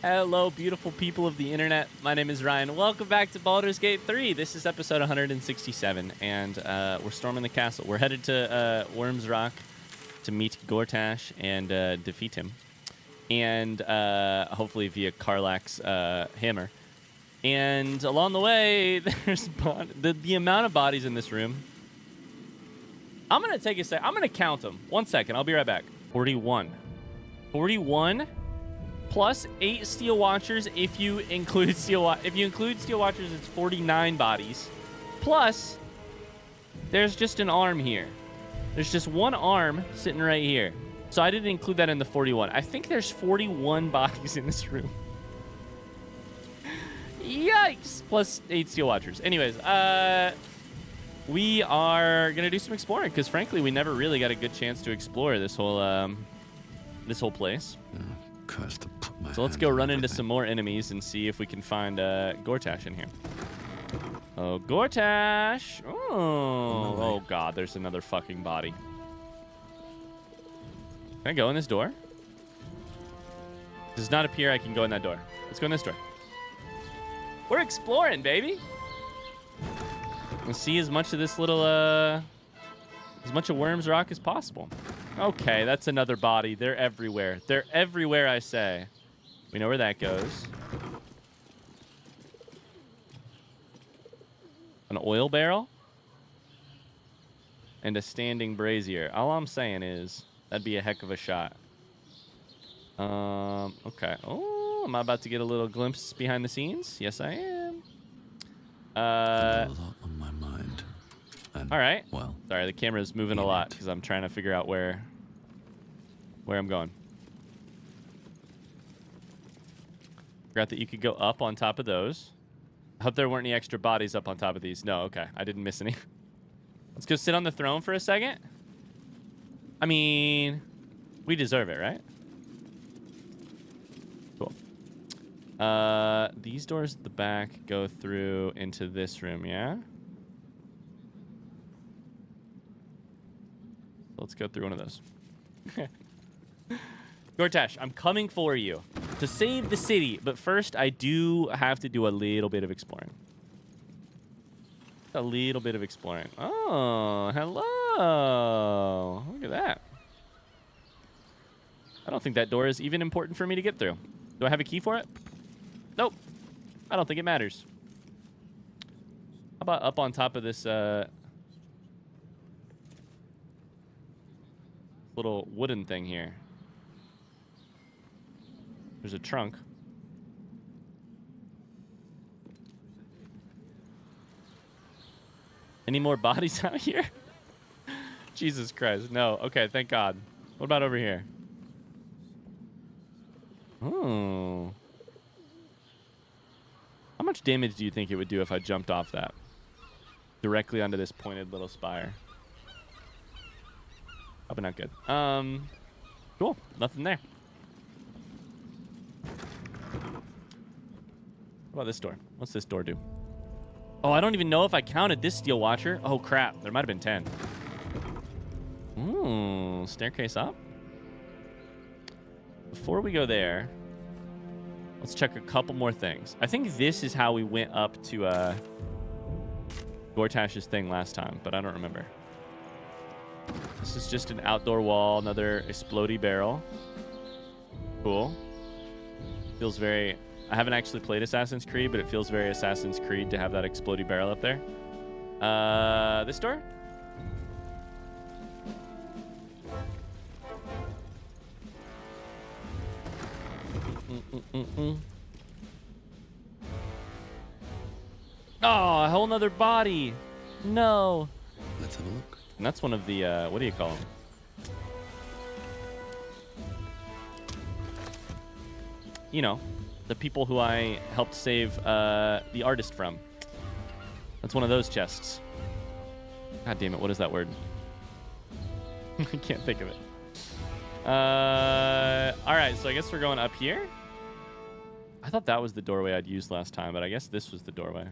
Hello, beautiful people of the internet. My name is Ryan. Welcome back to Baldur's Gate 3. This is episode 167, and we're storming the castle. We're headed to Worm's Rock to meet Gortash and defeat him, and hopefully via Karlach's hammer. And along the way, there's the amount of bodies in this room. I'm going to take a sec. I'm going to count them. 1 second. I'll be right back. 41. 41 plus 8 Steel Watchers if you include Steel Watchers, it's 49 bodies. Plus, there's just an arm here. There's just one arm sitting right here. So I didn't include that in the 41. I think there's 41 bodies in this room. Yikes! Plus 8 Steel Watchers. Anyways, we are gonna do some exploring because, frankly, we never really got a good chance to explore this whole place. So let's go run into some more enemies and see if we can find Gortash in here. Oh, Gortash! Oh God! There's another fucking body. Can I go in this door? Does not appear I can go in that door. Let's go in this door. We're exploring, baby. Let's see as much of this little, as much of Worm's Rock as possible. Okay, that's another body. They're everywhere. They're everywhere, I say. We know where that goes. An oil barrel. And a standing brazier. All I'm saying is, that'd be a heck of a shot. Okay. Oh, am I about to get a little glimpse behind the scenes? Yes, I am. A lot on my mind. And, all right. Well, sorry, the camera's moving a lot because I'm trying to figure out where I'm going. Forgot that you could go up on top of those. I hope there weren't any extra bodies up on top of these. No, okay. I didn't miss any. Let's go sit on the throne for a second. I mean, we deserve it, right? Cool. These doors at the back go through into this room, yeah? Let's go through one of those. Gortash, I'm coming for you to save the city, but first I do have to do a little bit of exploring. A little bit of exploring. Oh, hello. Look at that. I don't think that door is even important for me to get through. Do I have a key for it? Nope. I don't think it matters. How about up on top of this little wooden thing here? There's a trunk. Any more bodies out here? Jesus Christ. No. Okay, thank God. What about over here? Oh. How much damage do you think it would do if I jumped off that? Directly onto this pointed little spire. Probably not good. Cool. Nothing there. What about this door? What's this door do? Oh, I don't even know if I counted this Steel Watcher. Oh, crap. There might have been 10. Ooh, staircase up. Before we go there, let's check a couple more things. I think this is how we went up to Gortash's thing last time, but I don't remember. This is just an outdoor wall, another explodey barrel. Cool. Feels very... I haven't actually played Assassin's Creed, but it feels very Assassin's Creed to have that explodey barrel up there. This door? Oh, a whole nother body. No. Let's have a look. And that's one of the, what do you call them? You know, the people who I helped save the artist from. That's one of those chests. God damn it, what is that word? I can't think of it. Alright, so I guess we're going up here. I thought that was the doorway I'd used last time, but I guess this was the doorway.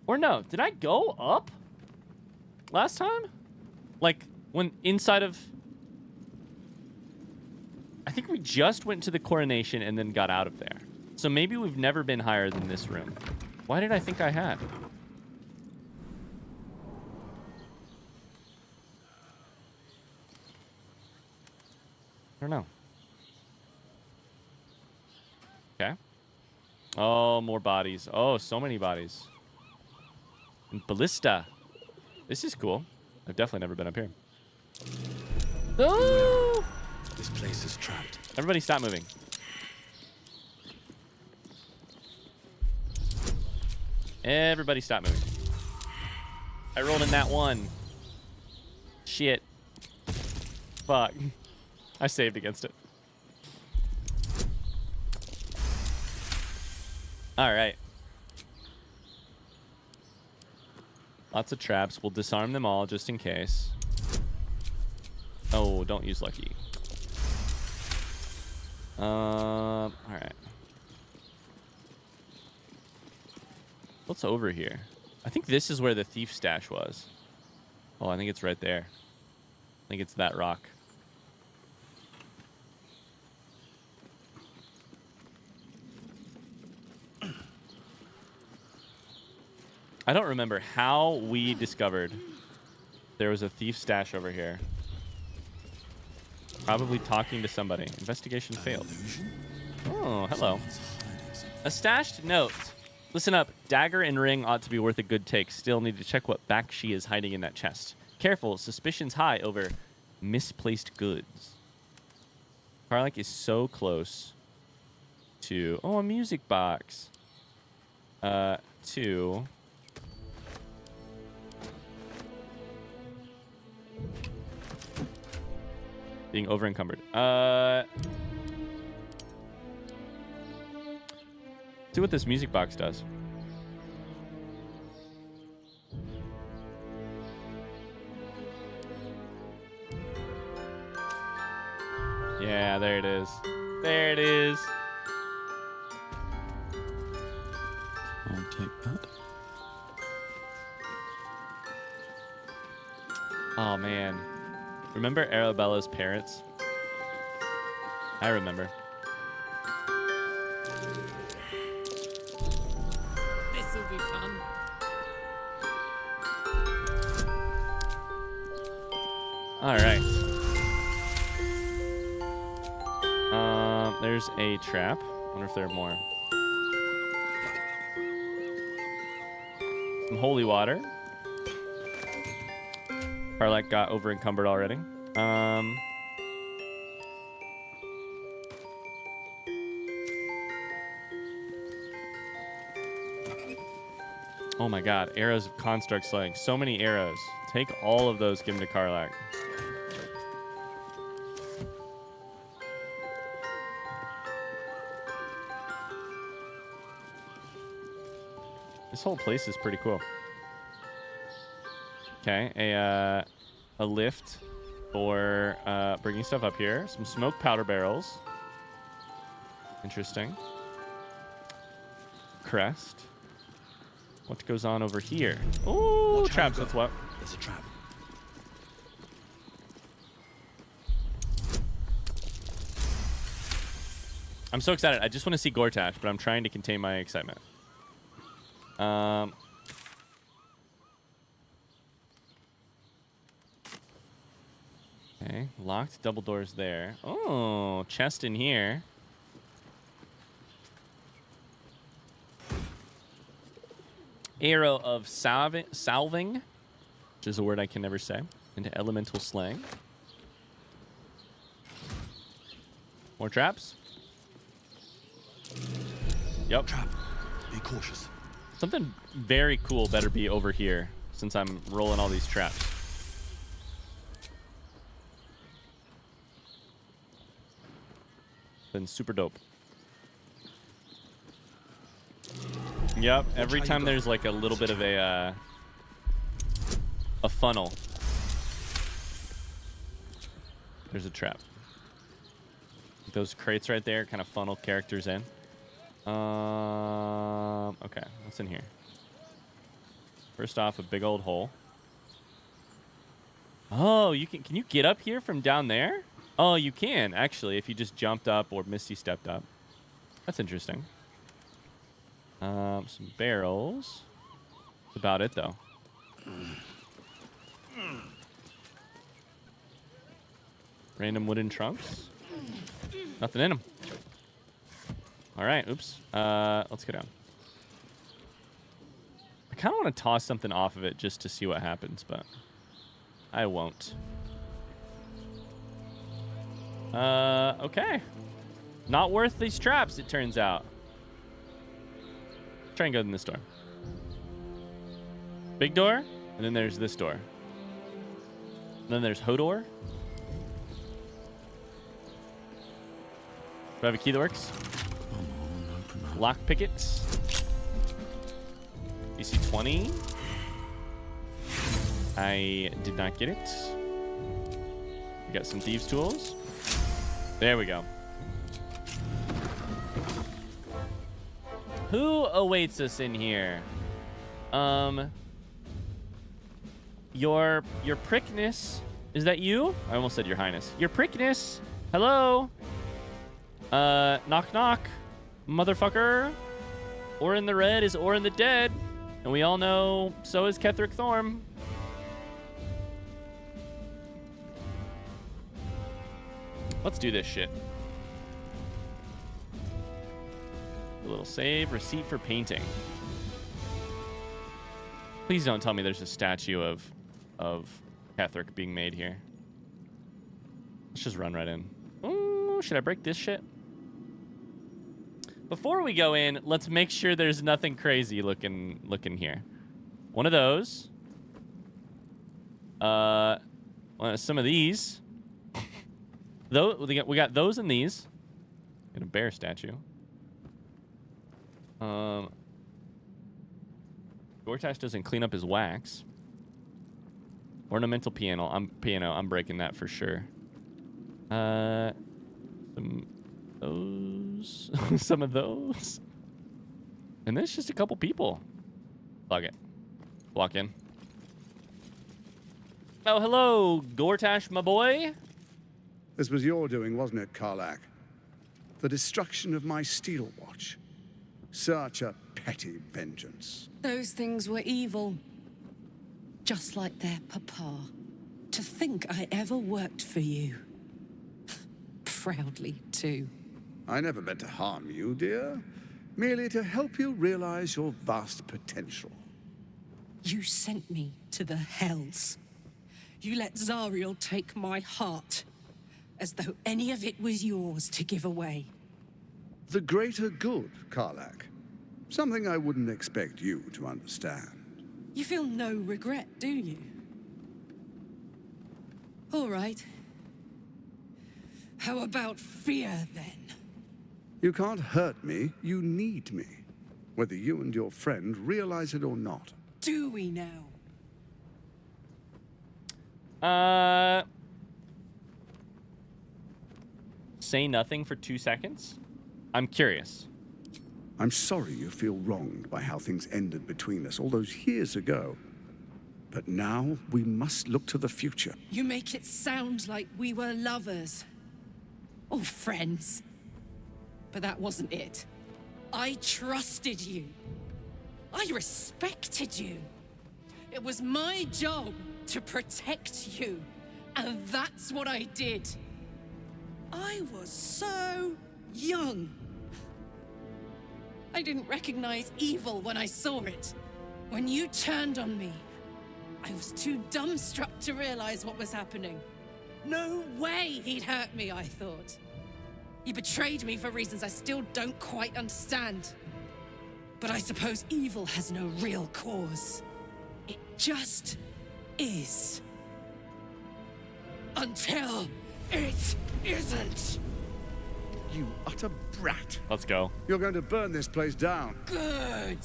Or no, did I go up last time? Like, when inside of... I think we just went to the coronation and then got out of there. So maybe we've never been higher than this room. Why did I think I had? I don't know. Okay. Oh, more bodies. Oh, so many bodies. And ballista. This is cool. I've definitely never been up here. Oh! This place is trapped. Everybody stop moving. Everybody stop moving. I rolled in that one. Shit. Fuck. I saved against it. All right. Lots of traps. We'll disarm them all just in case. Oh, don't use lucky. All right. What's over here? I think this is where the thief stash was. Oh, I think it's right there. I think it's that rock. I don't remember how we discovered there was a thief stash over here. Probably talking to somebody. Investigation failed. Oh, hello. A stashed note. Listen up. Dagger and ring ought to be worth a good take. Still need to check what Bakshi is hiding in that chest. Careful. Suspicions high over misplaced goods. Karlak is so close to... Oh, a music box. To... being over encumbered. See what this music box does. Yeah, there it is. There it is. I'll take that. Oh, man. Remember Arabella's parents? I remember. This will be fun. All right. There's a trap. Wonder if there are more. Some holy water. Karlak got over encumbered already. Oh my god, arrows of construct slaying. So many arrows. Take all of those, give them to Karlak. This whole place is pretty cool. Okay, a lift for bringing stuff up here. Some smoke powder barrels. Interesting. Crest. What goes on over here? Oh, traps. That's what. There's a trap. I'm so excited. I just want to see Gortash, but I'm trying to contain my excitement. Okay, locked double doors there. Oh, chest in here. Arrow of salving, which is a word I can never say, into elemental slang. More traps. Yep. Trap. Be cautious. Something very cool better be over here since I'm rolling all these traps. Been super dope. Yep, every time there's like a little bit of a funnel, there's a trap. Those crates right there kind of funnel characters in. Okay, what's in here? First off, a big old hole. Oh, can you get up here from down there? Oh, you can, actually, if you just jumped up or Misty stepped up. That's interesting. Some barrels. That's about it, though. Random wooden trunks. Nothing in them. All right, oops. Let's go down. I kind of want to toss something off of it just to see what happens, but I won't. Okay. Not worth these traps, it turns out. Try and go in this door. Big door, and then there's this door. And then there's Hodor. Do I have a key that works? Lock pickets. DC 20. I did not get it. We got some thieves' tools. There we go. Who awaits us in here? Your prickness. Is that you? I almost said your highness. Your prickness. Hello? Knock knock. Motherfucker. Or in the red is or in the dead. And we all know so is Ketheric Thorm. Let's do this shit. A little save. Receipt for painting. Please don't tell me there's a statue of Ketheric being made here. Let's just run right in. Ooh, should I break this shit? Before we go in, let's make sure there's nothing crazy looking here. One of those. Some of these. We got those and these. And a bear statue. Gortash doesn't clean up his wax. Ornamental piano. I'm breaking that for sure. Some of those. And then it's just a couple people. Fuck it. Walk in. Oh, hello, Gortash, my boy. This was your doing, wasn't it, Karlach? The destruction of my steel watch. Such a petty vengeance. Those things were evil. Just like their papa. To think I ever worked for you. Proudly, too. I never meant to harm you, dear. Merely to help you realize your vast potential. You sent me to the hells. You let Zariel take my heart. As though any of it was yours to give away. The greater good, Karlach. Something I wouldn't expect you to understand. You feel no regret, do you? All right. How about fear, then? You can't hurt me, you need me. Whether you and your friend realize it or not. Do we now? Say nothing for 2 seconds. I'm curious. I'm sorry you feel wronged by how things ended between us all those years ago. But now we must look to the future. You make it sound like we were lovers. Or friends. But that wasn't it. I trusted you. I respected you. It was my job to protect you. And that's what I did. I was so young. I didn't recognize evil when I saw it. When you turned on me, I was too dumbstruck to realize what was happening. No way he'd hurt me, I thought. He betrayed me for reasons I still don't quite understand. But I suppose evil has no real cause. It just is. Until it isn't. You utter brat. Let's go. You're going to burn this place down. Good.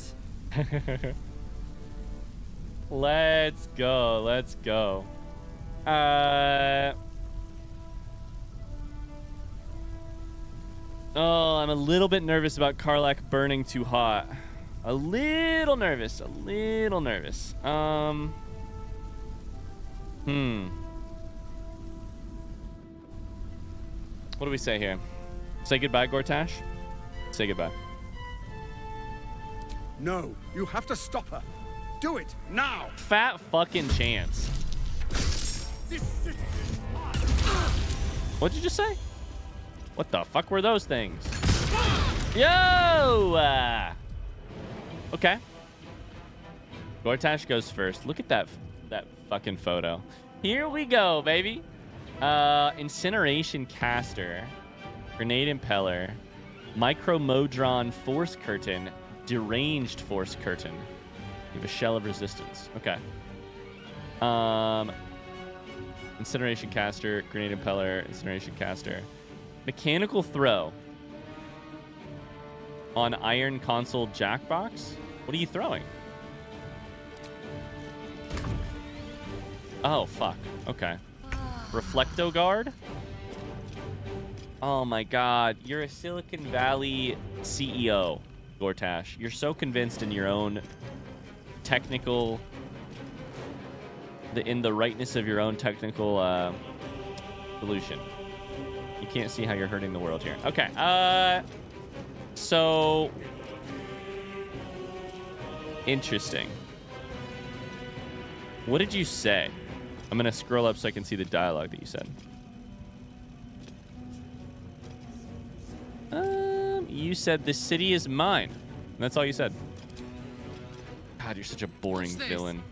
Let's go. Let's go. Oh, I'm a little bit nervous about Karlach burning too hot. A little nervous. A little nervous. What do we say here? Say goodbye, Gortash? Say goodbye. No, you have to stop her. Do it now. Fat fucking chance. This city is mine. What'd you just say? What the fuck were those things? Yo! Okay. Gortash goes first. Look at that fucking photo. Here we go, baby. Incineration caster, grenade impeller, micromodron force curtain, deranged force curtain. You have a shell of resistance. Okay. Incineration caster, grenade impeller, incineration caster, mechanical throw on iron console jackbox. What are you throwing? Oh fuck. Okay. Reflecto guard. Oh my god, you're a Silicon Valley CEO, Gortash. You're so convinced in your own technical, in the rightness of your own technical solution. You can't see how you're hurting the world here. Okay. So interesting. What did you say? I'm gonna scroll up so I can see the dialogue that you said. You said the city is mine. And that's all you said. God, you're such a boring villain.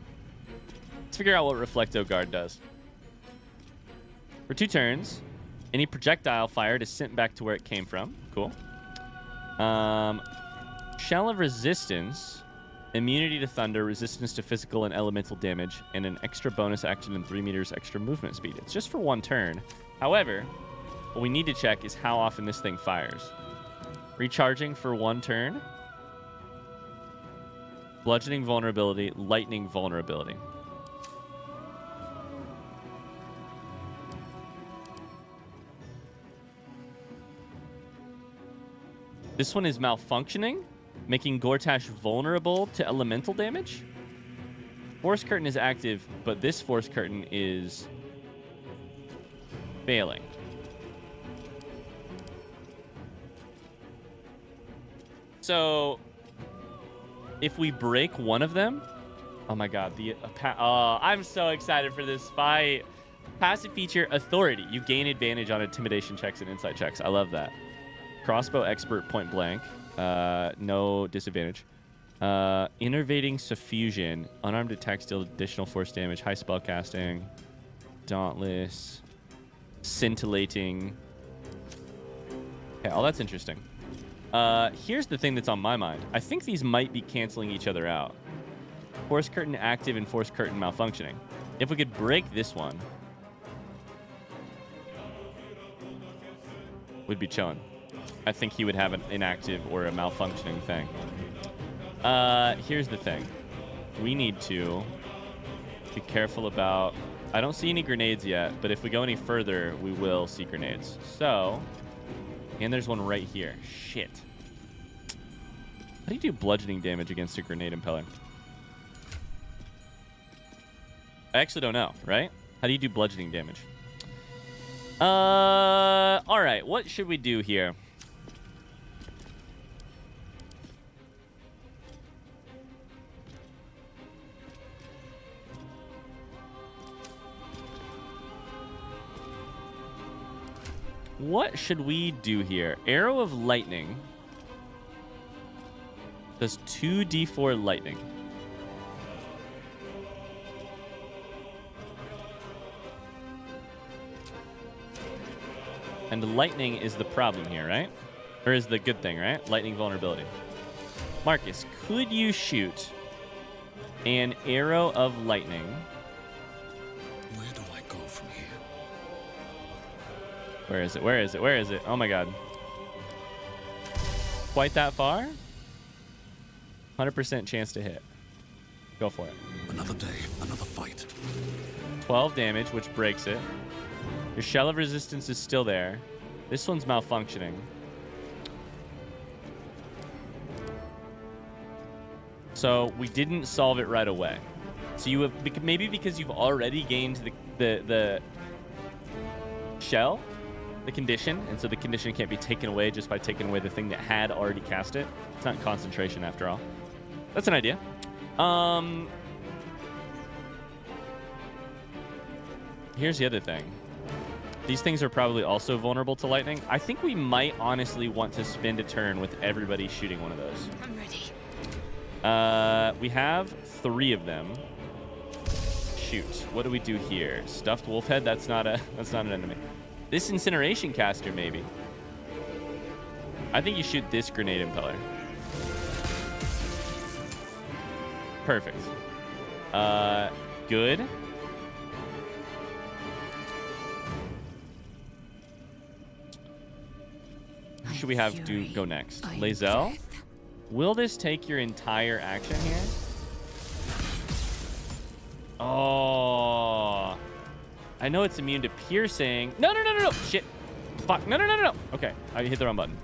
Let's figure out what Reflecto Guard does. For 2 turns, any projectile fired is sent back to where it came from. Cool. Shell of resistance, immunity to thunder, resistance to physical and elemental damage, and an extra bonus action and 3 meters extra movement speed. It's just for 1 turn. However, what we need to check is how often this thing fires. Recharging for 1 turn. Bludgeoning vulnerability, lightning vulnerability. This one is malfunctioning, making Gortash vulnerable to elemental damage. Force curtain is active, but this force curtain is failing. So, if we break one of them, oh my god, I'm so excited for this fight. Passive feature, authority. You gain advantage on intimidation checks and insight checks. I love that. Crossbow expert, point blank. No disadvantage. Innervating suffusion. Unarmed attacks deal additional force damage. High spell casting. Dauntless. Scintillating. Okay, oh, that's interesting. Here's the thing that's on my mind. I think these might be canceling each other out. Force curtain active and force curtain malfunctioning. If we could break this one, we'd be chilling. I think he would have an inactive or a malfunctioning thing. Here's the thing. We need to be careful about... I don't see any grenades yet, but if we go any further, we will see grenades. So... And there's one right here. Shit. How do you do bludgeoning damage against a grenade impeller? I actually don't know, right? How do you do bludgeoning damage? Alright, what should we do here? What should we do here? Arrow of Lightning does 2d4 lightning. And lightning is the problem here, right? Or is the good thing, right? Lightning vulnerability. Marcus, could you shoot an arrow of lightning? Where do I go from here? Where is it? Where is it? Where is it? Oh my god. Quite that far? 100% chance to hit. Go for it. Another day, another fight. 12 damage, which breaks it. Your shell of resistance is still there. This one's malfunctioning. So we didn't solve it right away. So you have, maybe because you've already gained the shell, the condition, and so the condition can't be taken away just by taking away the thing that had already cast it. It's not concentration after all. That's an idea. Here's the other thing. These things are probably also vulnerable to lightning. I think we might honestly want to spend a turn with everybody shooting one of those. I'm ready. We have 3 of them. Shoot. What do we do here? Stuffed wolf head? That's not an enemy. This incineration caster, maybe. I think you shoot this grenade impeller. Perfect. Good. Who should we have go next? Lae'zel? Will this take your entire action here? Oh. I know it's immune to piercing. No. Shit. Fuck. No. Okay. I hit the wrong button.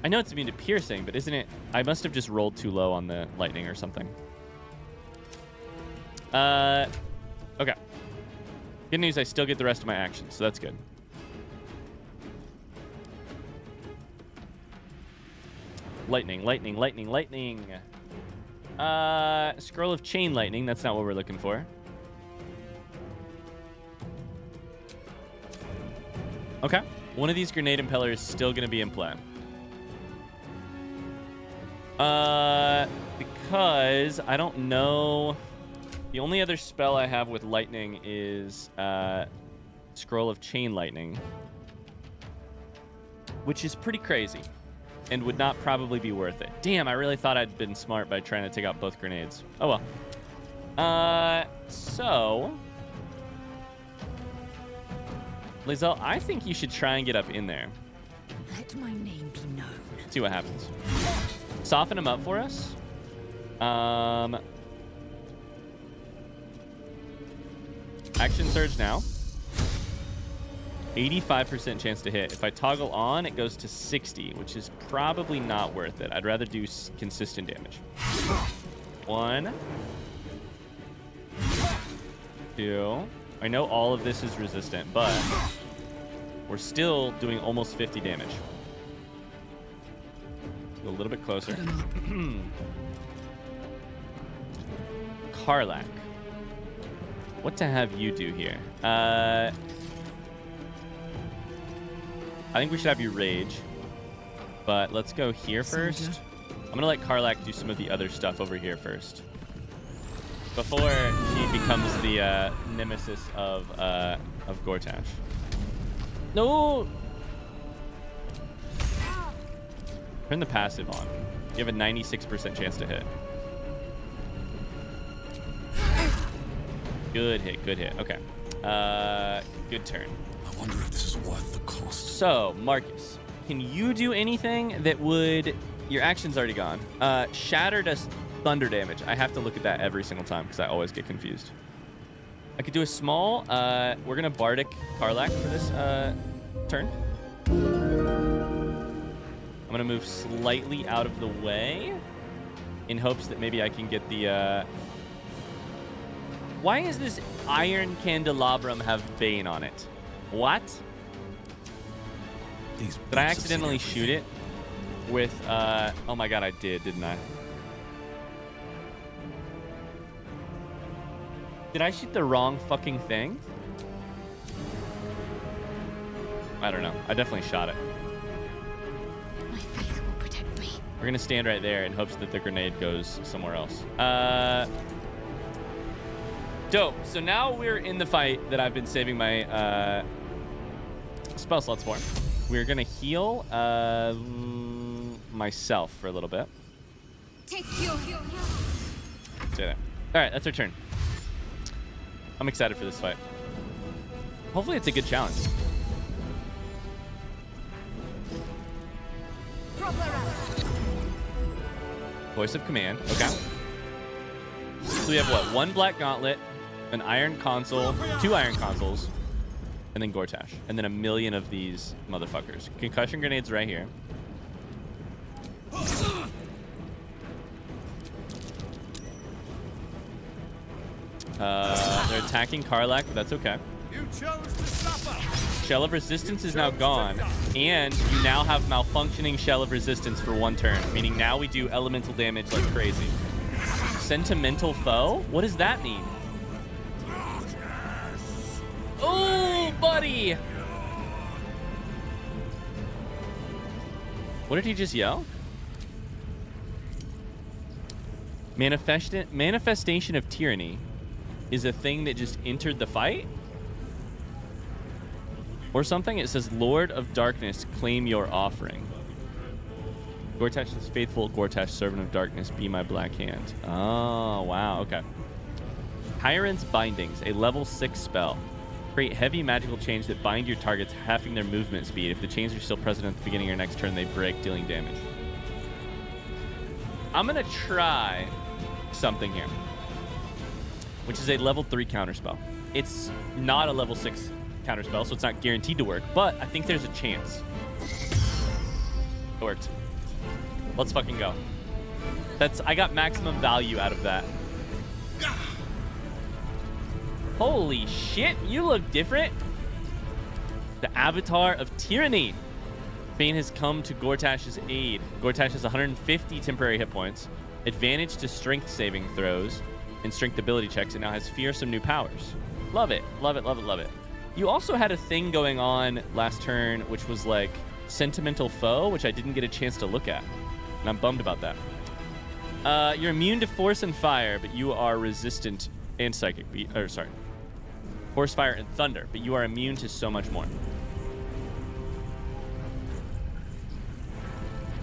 I know it's immune to piercing, but isn't it? I must have just rolled too low on the lightning or something. Okay. Good news, I still get the rest of my actions, so that's good. Lightning. Scroll of chain lightning. That's not what we're looking for. Okay. One of these grenade impellers is still going to be in play. Because I don't know. The only other spell I have with lightning is Scroll of Chain Lightning, which is pretty crazy and would not probably be worth it. Damn, I really thought I'd been smart by trying to take out both grenades. Oh well. So Lae'zel, I think you should try and get up in there. Let my name be known. See what happens. Soften him up for us. Action surge now. 85% chance to hit. If I toggle on, it goes to 60, which is probably not worth it. I'd rather do consistent damage. 1, 2. I know all of this is resistant, but we're still doing almost 50 damage. Go a little bit closer. Karlach. What to have you do here? I think we should have you rage, but let's go here first. I'm gonna let Karlach do some of the other stuff over here first, before he becomes the nemesis of Gortash. No. Turn the passive on. You have a 96% chance to hit. Good hit. Okay. Good turn. I wonder if this is worth the cost. So, Marcus, can you do anything that would... Your action's already gone. Shatter does thunder damage. I have to look at that every single time because I always get confused. I could do a small... we're going to Bardic Karlach for this turn. I'm going to move slightly out of the way in hopes that maybe I can get the... Why does this iron candelabrum have Bane on it? What? Did I accidentally shoot it with... oh my god, I did, didn't I? Did I shoot the wrong fucking thing? I don't know. I definitely shot it. My faith will protect me. We're going to stand right there in hopes that the grenade goes somewhere else. Dope. So now we're in the fight that I've been saving my spell slots for. We're going to heal myself for a little bit. Take your... Stay there. All right, that's our turn. I'm excited for this fight. Hopefully it's a good challenge. Voice of command. Okay. So we have what? 1 black gauntlet, an iron console, 2 iron consoles, and then Gortash. And then a million of these motherfuckers. Concussion grenades right here. They're attacking Karlach, but that's okay. You chose to suffer. Shell of Resistance is now gone, and you now have malfunctioning Shell of Resistance for 1 turn, meaning now we do elemental damage like crazy. Sentimental Foe? What does that mean? Oh, buddy! What did he just yell? Manifestation of Tyranny is a thing that just entered the fight? Or something? It says, Lord of Darkness, claim your offering. Gortash is faithful. Gortash, servant of darkness, be my black hand. Oh, wow. Okay. Tyrant's Bindings, a level 6 spell. Create heavy magical chains that bind your targets, halving their movement speed. If the chains are still present at the beginning of your next turn, they break, dealing damage. I'm going to try something here, which is a level 3 counterspell. It's not a level 6 counterspell, so it's not guaranteed to work, but I think there's a chance. It worked. Let's fucking go. I got maximum value out of that. Holy shit, you look different. The Avatar of Tyranny. Bane has come to Gortash's aid. Gortash has 150 temporary hit points, advantage to strength saving throws, and strength ability checks, and now has fearsome new powers. Love it, love it, love it, love it. You also had a thing going on last turn, which was like Sentimental Foe, which I didn't get a chance to look at, and I'm bummed about that. You're immune to Force and Fire, but you are resistant and Psychic. Force, Fire, and Thunder, but you are immune to so much more.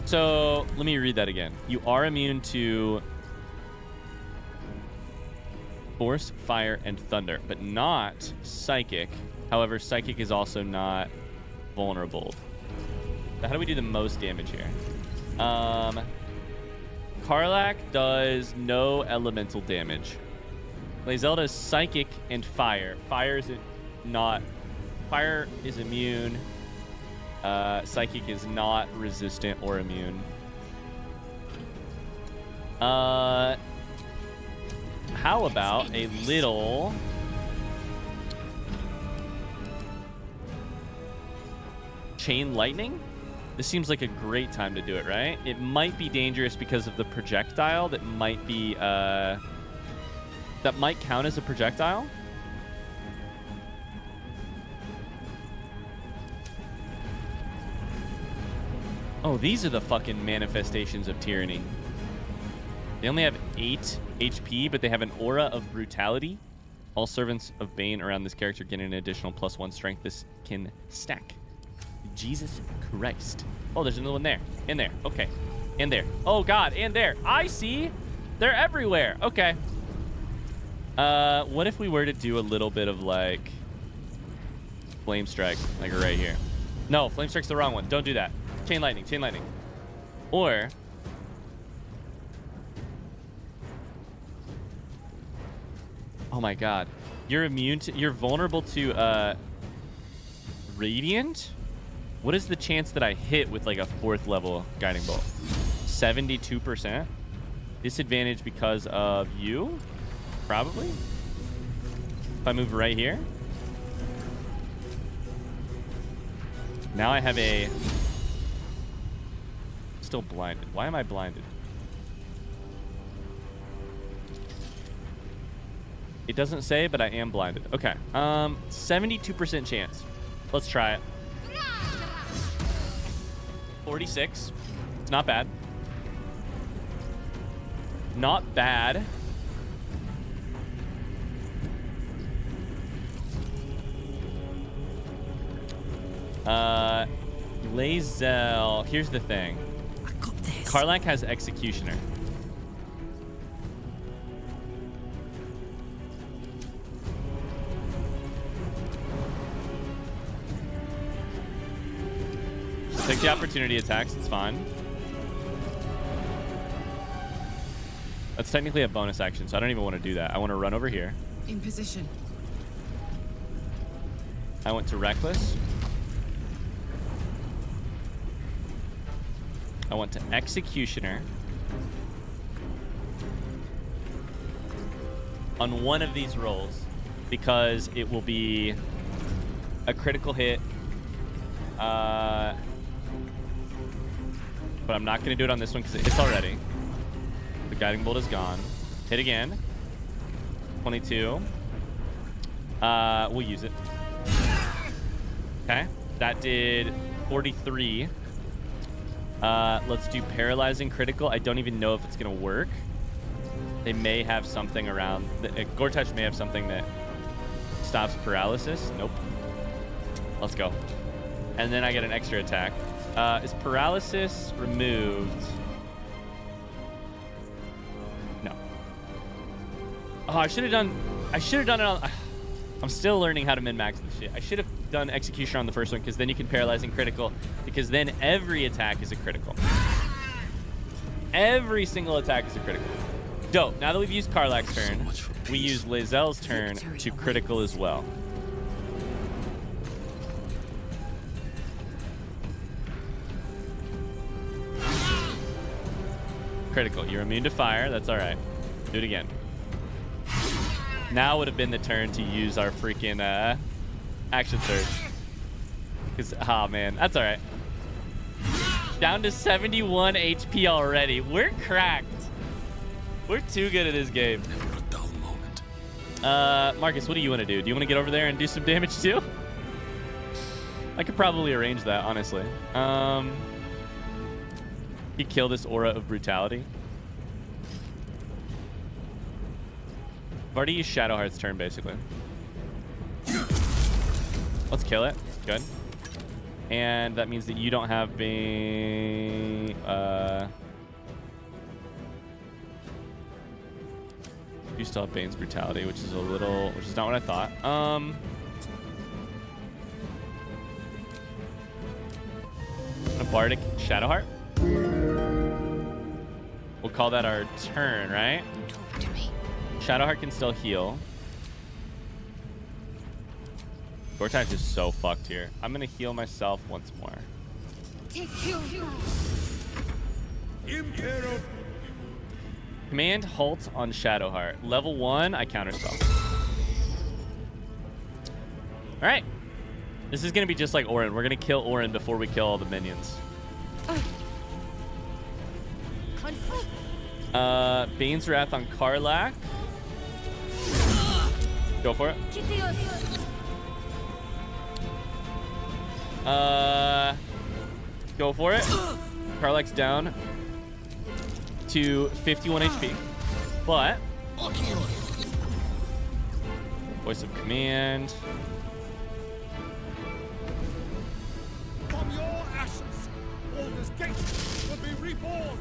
So let me read that again. You are immune to Force, Fire, and Thunder, but not Psychic. However, Psychic is also not vulnerable. So how do we do the most damage here? Karlach does no elemental damage. Lae'zel does Psychic and Fire. Fire is immune. Psychic is not resistant or immune. How about a little Chain Lightning? This seems like a great time to do it, right? It might be dangerous because of the projectile that might be that might count as a projectile. Oh, these are the fucking manifestations of tyranny. They only have 8 HP, but they have an aura of brutality. All servants of Bane around this character get an additional +1 strength. This can stack. Jesus Christ. Oh, there's another one there. In there. Okay. In there. Oh, God. And there. I see. They're everywhere. Okay. What if we were to do a little bit of, like, Flame Strike, like right here? No, Flame Strike's the wrong one. Don't do that. Chain Lightning. Chain Lightning. Or... oh, my God. You're immune to... you're vulnerable to, Radiant? What is the chance that I hit with, like, a 4th level Guiding Bolt? 72%? Disadvantage because of you? Probably. If I move right here. Now I have a... still blinded. Why am I blinded? It doesn't say, but I am blinded. Okay. 72% chance. Let's try it. 46. It's not bad. Not bad. Lae'zel. Here's the thing. I got this. Karlach has Executioner. Take the opportunity attacks. It's fine. That's technically a bonus action, so I don't even want to do that. I want to run over here. In position. I went to Reckless. I went to Executioner. On one of these rolls, because it will be a critical hit But I'm not going to do it on this one because it hits already. The guiding bolt is gone. Hit again. 22. We'll use it. Okay. That did 43. Let's do paralyzing critical. I don't even know if it's going to work. They may have something around. Gortash may have something that stops paralysis. Nope. Let's go. And then I get an extra attack. Is paralysis removed? No. Oh, I should have done it on. I'm still learning how to min-max this shit. I should have done execution on the first one because then you can paralyze and critical because then every attack is a critical. Every single attack is a critical. Dope. Now that we've used Karlak's turn, we use Lae'zel's turn to critical as well. Critical. You're immune to fire. That's all right. Do it again. Now would have been the turn to use our freaking action surge. Because, oh man, that's all right. Down to 71 HP already. We're cracked. We're too good at this game. Never a dull moment. Marcus, what do you want to do? Do you want to get over there and do some damage too? I could probably arrange that, honestly. He killed this aura of brutality. I've already used Shadowheart's turn, basically. Let's kill it. Good. And that means that you don't have Bane. You still have Bane's brutality, which is not what I thought. A Bardic Shadowheart. We'll call that our turn, right? Talk to me. Shadowheart can still heal. Gortash is so fucked here. I'm gonna heal myself once more. Command halt on Shadowheart. Level 1, I counterspell. All right. This is gonna be just like Orin. We're gonna kill Orin before we kill all the minions. Bane's Wrath on Karlak. Go for it. Go for it. Karlak's down to 51 HP. But voice of command. From your ashes, Baldur's Gate will be reborn.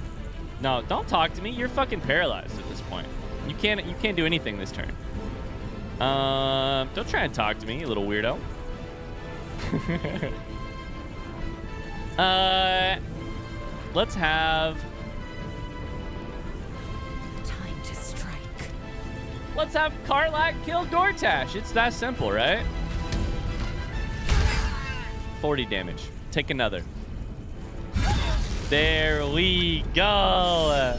No, don't talk to me. You're fucking paralyzed at this point. You can't do anything this turn. Don't try and talk to me, you little weirdo. Let's have. Time to strike. Let's have Karlak kill Gortash. It's that simple, right? 40 damage. Take another. There we go.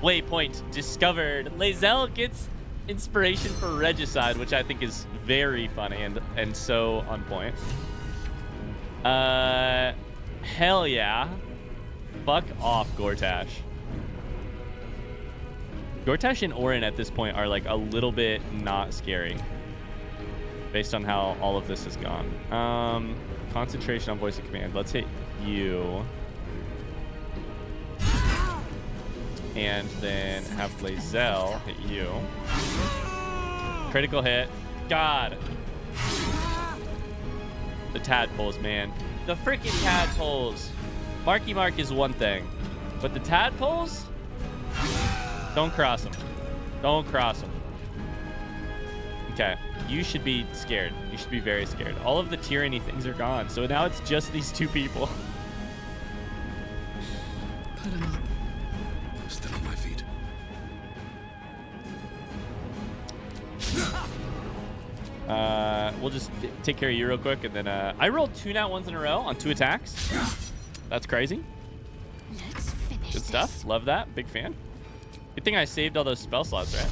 Waypoint discovered. Lae'zel gets inspiration for Regicide, which I think is very funny and so on point. Hell yeah. Fuck off, Gortash. Gortash and Orin at this point are like a little bit not scary based on how all of this has gone. Concentration on voice of command. Let's hit you. And then have Lae'zel hit you. Critical hit. God. The tadpoles, man. The freaking tadpoles. Marky Mark is one thing, but the tadpoles? Don't cross them. Don't cross them. Okay. You should be scared. You should be very scared. All of the tyranny things are gone, so now it's just these two people. Put him up. I'm still on my feet. We'll just take care of you real quick, and then I rolled 2 nat 1s in a row on 2 attacks. That's crazy. Let's finish Good stuff. Love that. Big fan. Good thing I saved all those spell slots, right?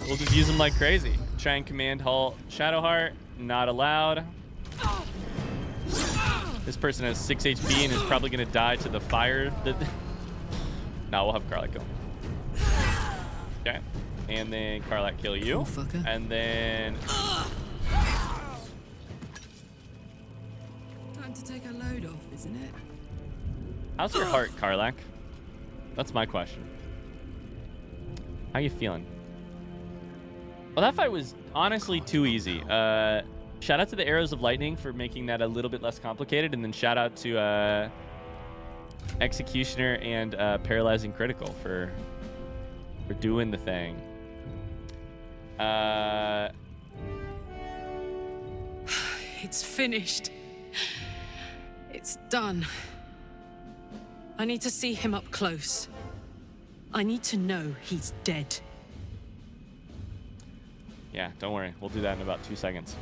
We'll just use them like crazy. Try and command halt Shadowheart. Not allowed. This person has 6 HP and is probably going to die to the fire. No, we'll have Karlak go. Okay. And then Karlak kill you. Cool fucker. And then... Time to take a load off, isn't it? How's your heart, Karlak? That's my question. How you feeling? Well, that fight was honestly too easy. Shout out to the Arrows of Lightning for making that a little bit less complicated, and then shout out to Executioner and Paralyzing Critical for doing the thing. It's finished. It's done. I need to see him up close. I need to know he's dead. Yeah, don't worry. We'll do that in about 2 seconds.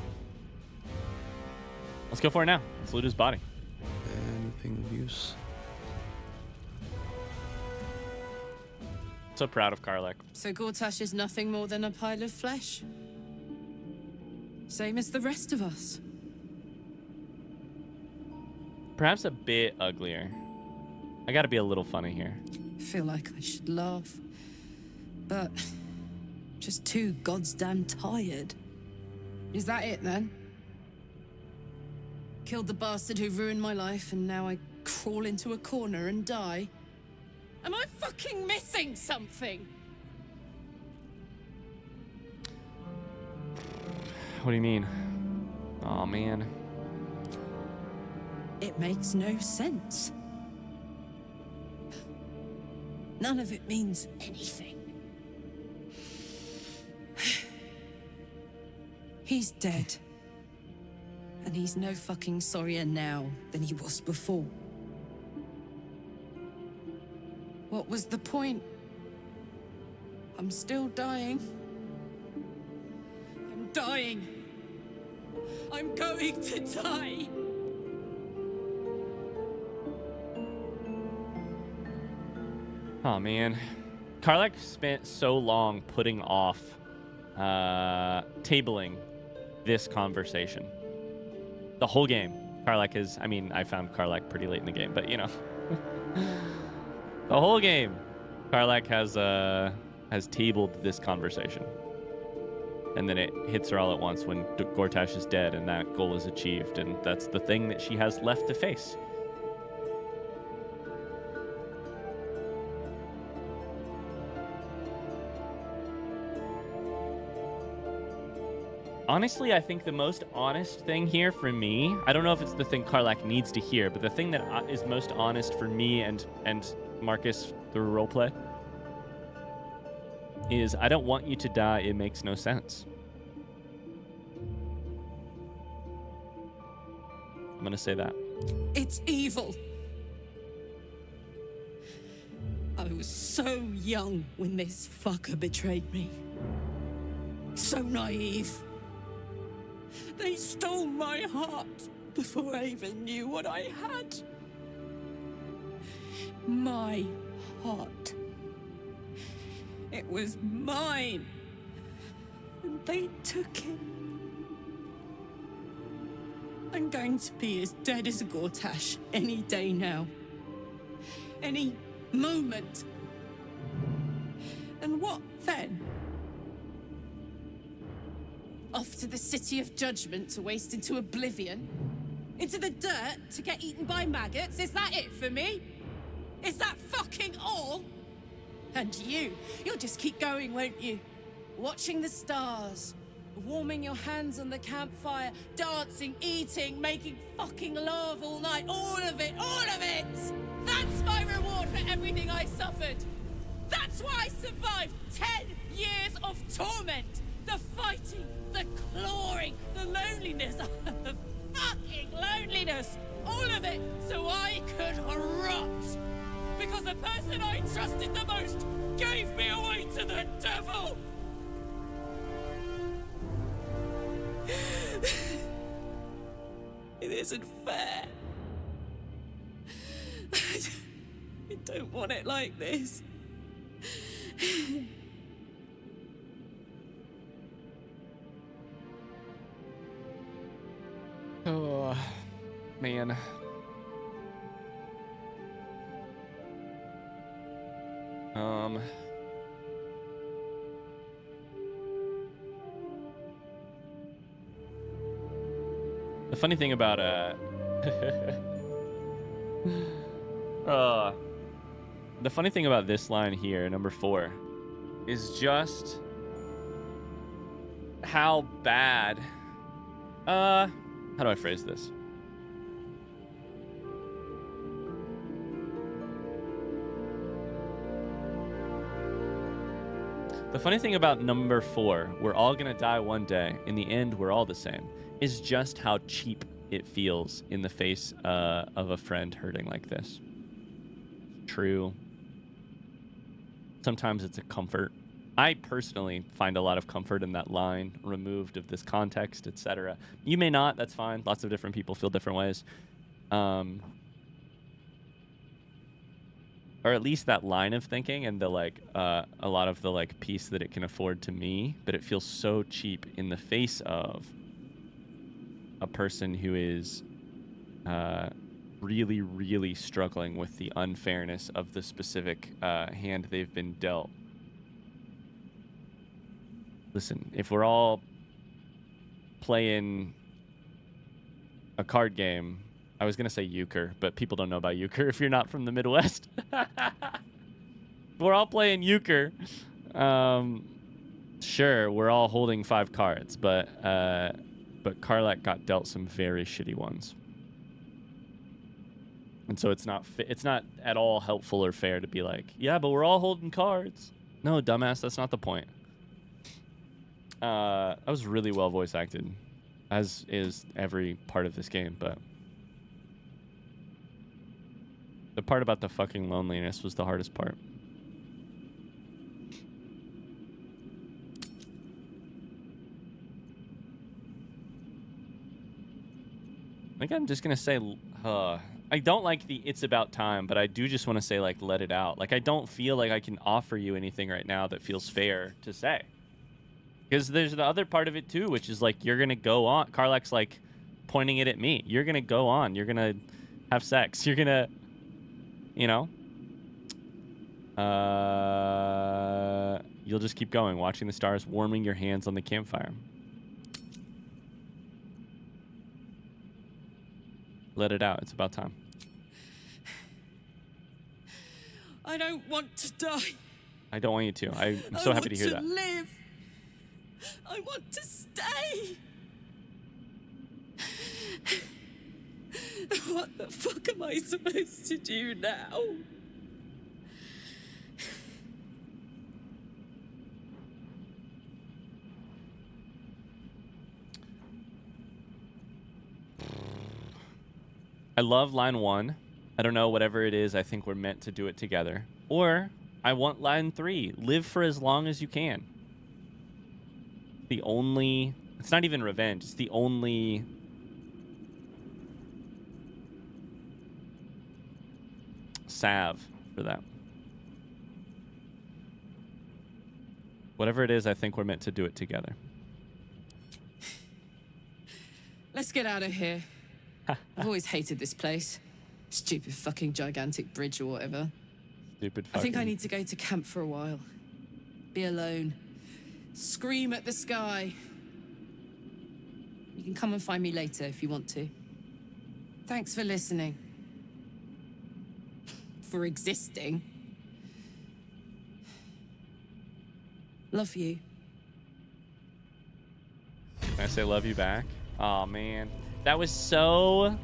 Let's go for it now. Let's loot his body. Anything of use? So proud of Karlak. So Gortash is nothing more than a pile of flesh? Same as the rest of us. Perhaps a bit uglier. I gotta be a little funny here. Feel like I should laugh. But just too goddamn tired. Is that it then? Killed the bastard who ruined my life and now I crawl into a corner and die? Am I fucking missing something? What do you mean? Oh man. It makes no sense. None of it means anything. He's dead. And he's no fucking sorrier now than he was before. What was the point? I'm still dying. I'm dying. I'm going to die. Oh man. Karlak spent so long putting off tabling this conversation. The whole game. Karlak is, I mean, I found Karlak pretty late in the game, but you know. The whole game. Karlak has tabled this conversation. And then it hits her all at once when Gortash is dead and that goal is achieved. And that's the thing that she has left to face. Honestly, I think the most honest thing here for me, I don't know if it's the thing Karlak needs to hear, but the thing that is most honest for me and Marcus through roleplay is I don't want you to die. It makes no sense. I'm going to say that. It's evil. I was so young when this fucker betrayed me. So naive. They stole my heart before I even knew what I had. My heart. It was mine. And they took it. I'm going to be as dead as a Gortash any day now. Any moment. And what then? Off to the City of Judgment to waste into oblivion? Into the dirt to get eaten by maggots? Is that it for me? Is that fucking all? And you'll just keep going, won't you? Watching the stars, warming your hands on the campfire, dancing, eating, making fucking love all night. All of it, all of it! That's my reward for everything I suffered. That's why I survived 10 years of torment. The fighting, the clawing, the loneliness, the fucking loneliness. All of it so I could rot. Because the person I trusted the most gave me away to the devil. It isn't fair. I don't want it like this. Oh, man. The funny thing about the funny thing about this line here, number 4, is just how bad. How do I phrase this? The funny thing about number 4, we're all gonna die one day. In the end, we're all the same, is just how cheap it feels in the face of a friend hurting like this. True. Sometimes it's a comfort. I personally find a lot of comfort in that line, removed of this context, etc. You may not, that's fine. Lots of different people feel different ways. Or at least that line of thinking and the a lot of the peace that it can afford to me, but it feels so cheap in the face of a person who is really, really struggling with the unfairness of the specific hand they've been dealt. Listen, if we're all playing a card game, I was going to say euchre, but people don't know about euchre if you're not from the Midwest. We're all playing euchre. Sure, we're all holding 5 cards, but Karlach got dealt some very shitty ones. And so it's not at all helpful or fair to be like, yeah, but we're all holding cards. No, dumbass, that's not the point. That was really well voice acted, as is every part of this game, but the part about the fucking loneliness was the hardest part. I think I'm just gonna say, I don't like the "it's about time," but I do just want to say, let it out. I don't feel like I can offer you anything right now that feels fair to say. Because there's the other part of it, too, which is, you're going to go on. Karlach's, pointing it at me. You're going to go on. You're going to have sex. You're going to, you'll just keep going, watching the stars, warming your hands on the campfire. Let it out. It's about time. I don't want to die. I don't want you to. I'm so happy to hear that. I want to live. I want to stay. What the fuck am I supposed to do now? I love line 1. I don't know, whatever it is, I think we're meant to do it together. Or I want line 3. Live for as long as you can. It's not even revenge. It's the only salve for that. Whatever it is, I think we're meant to do it together. Let's get out of here. I've always hated this place. Stupid fucking gigantic bridge or whatever. Stupid fucking... I think I need to go to camp for a while. Be alone. Scream at the sky. You can come and find me later if you want to. Thanks for listening. For existing. Love you. Can I say love you back? Oh man. That was so...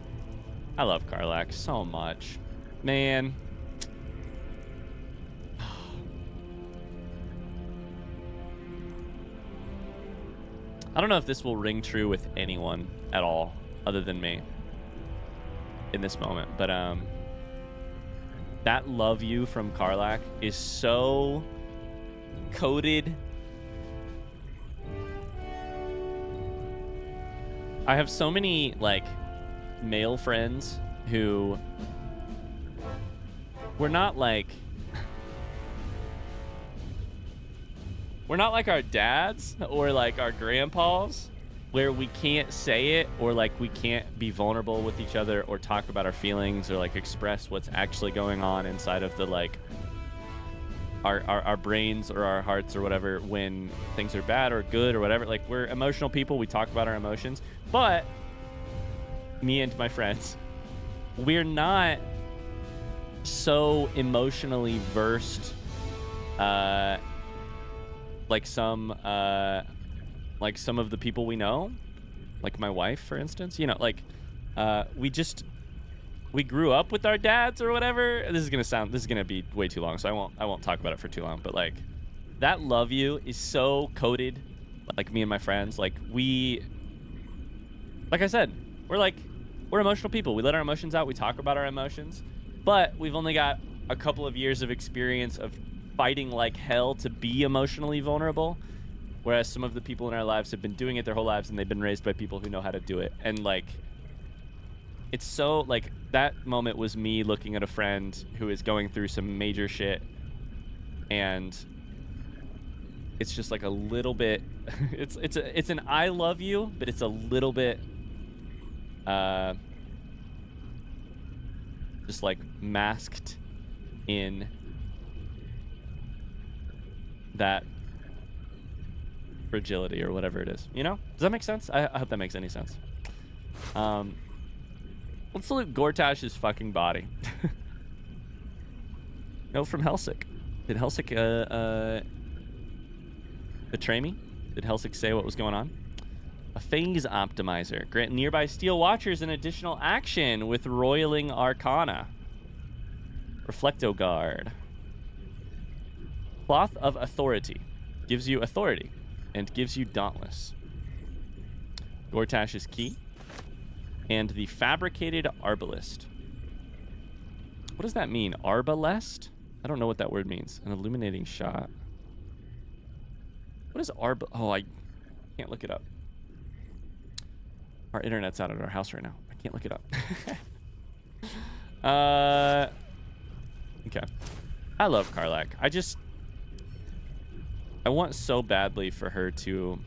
I love Karlach so much. Man. I don't know if this will ring true with anyone at all other than me in this moment, but that love you from Karlach is so coded. I have so many male friends who we're not like our dads or our grandpas, where we can't say it, or like we can't be vulnerable with each other or talk about our feelings or like express what's actually going on inside of the like our brains or our hearts or whatever when things are bad or good or whatever. Like, we're emotional people. We talk about our emotions. But me and my friends, we're not so emotionally versed like some of the people we know, like my wife, for instance. You know, like we grew up with our dads or whatever. This is gonna be way too long, so I won't talk about it for too long. But like, that love you is so coded, like me and my friends. Like I said, we're emotional people. We let our emotions out. We talk about our emotions, but we've only got a couple of years of experience of fighting like hell to be emotionally vulnerable. Whereas some of the people in our lives have been doing it their whole lives, and they've been raised by people who know how to do it. And like, it's so, like, that moment was me looking at a friend who is going through some major shit, and it's just like a little bit it's an I love you, but it's a little bit just like masked in that fragility or whatever it is, you know? Does that make sense? I hope that makes any sense. Let's salute Gortash's fucking body. No, from Helsik. Did Helsik betray me? Did Helsik say what was going on? A phase optimizer. Grant nearby steel watchers an additional action with roiling arcana. Reflecto guard. Cloth of authority. Gives you authority and gives you dauntless. Gortash's key. And the fabricated arbalest. What does that mean? Arbalest? I don't know what that word means. An illuminating shot. What is Oh, I can't look it up. Our internet's out at our house right now. I can't look it up. Okay. I love Karlach. I want so badly for her to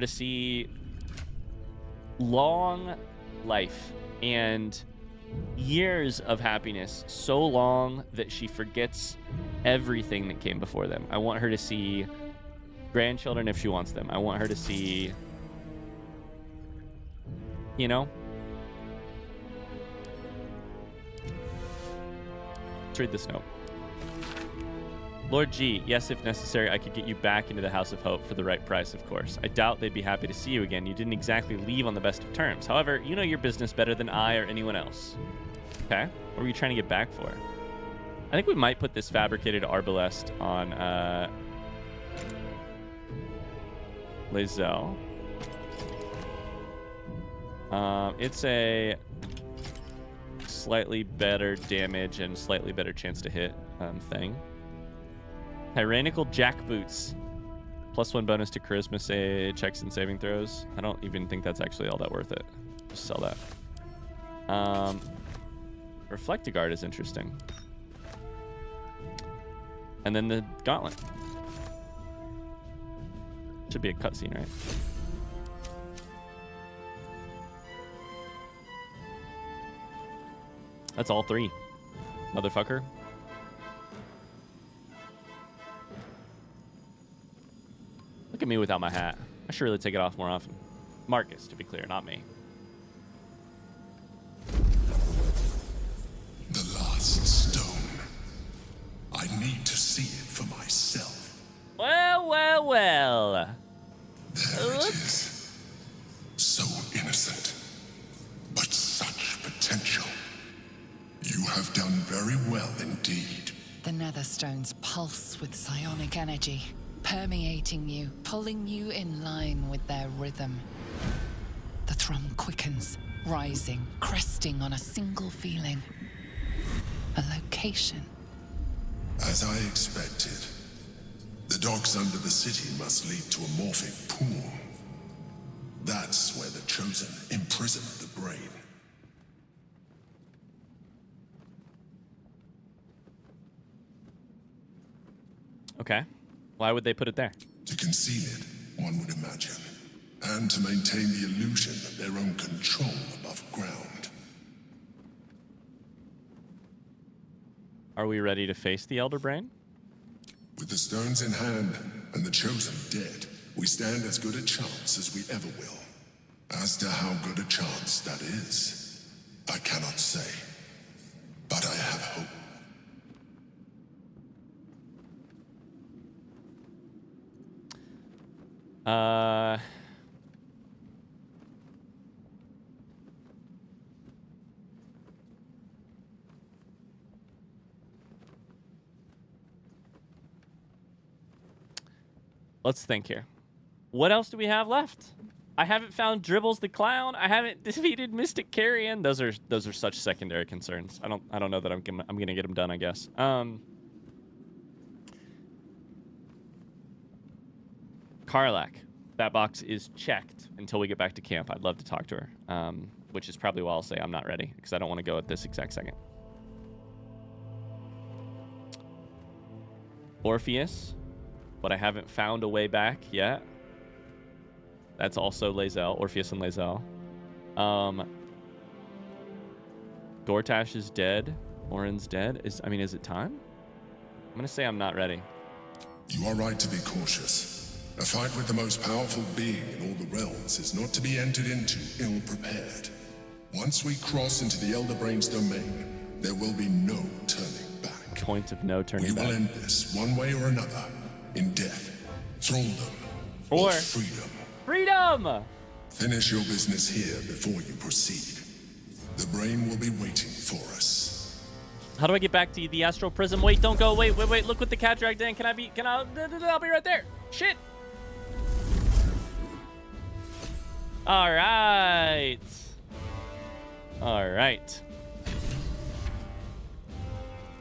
see long life and years of happiness, so long that she forgets everything that came before them. I want her to see grandchildren if she wants them. I want her to see, you know? Let's read this note. Lord G, yes, if necessary, I could get you back into the House of Hope for the right price, of course. I doubt they'd be happy to see you again. You didn't exactly leave on the best of terms. However, you know your business better than I or anyone else. Okay? What were you trying to get back for? I think we might put this fabricated arbalest on, Lae'zel. It's a slightly better damage and slightly better chance to hit thing. Tyrannical jackboots. +1 bonus to charisma checks and saving throws. I don't even think that's actually all that worth it. Just sell that. Reflectiguard is interesting. And then the gauntlet. Should be a cutscene, right? That's all three. Motherfucker. Look at me without my hat. I should really take it off more often. Marcus, to be clear, not me. The last stone. I need to see it for myself. Well. There it is. So innocent, but such potential. You have done very well indeed. The Netherstones pulse with psionic energy, permeating you, pulling you in line with their rhythm. The thrum quickens, rising, cresting on a single feeling. A location. As I expected, the docks under the city must lead to a morphic pool. That's where the Chosen imprison the brain. Okay. Why would they put it there? To conceal it, one would imagine. And to maintain the illusion of their own control above ground. Are we ready to face the Elder Brain? With the stones in hand and the Chosen dead, we stand as good a chance as we ever will. As to how good a chance that is, I cannot say. But I have hope. Let's think here. What else do we have left? I haven't found Dribbles the Clown. I haven't defeated Mystic Carrion. Those are such secondary concerns. I don't know that I'm gonna get them done, I guess. Karlak. That box is checked until we get back to camp. I'd love to talk to her, which is probably why I'll say I'm not ready, because I don't want to go at this exact second. Orpheus, but I haven't found a way back yet. That's also Lae'zel, Orpheus and Lae'zel. Gortash is dead. Orin's dead. Is it time? I'm gonna say I'm not ready. You are right to be cautious. A fight with the most powerful being in all the realms is not to be entered into ill-prepared. Once we cross into the Elder Brain's domain, there will be no turning back. Point of no turning back. We will end this one way or another, in death, thraldom, or freedom. Freedom! Finish your business here before you proceed. The brain will be waiting for us. How do I get back to the Astral Prism? Wait, don't go. Wait. Look what the cat dragged in. I'll be right there. Shit. All right.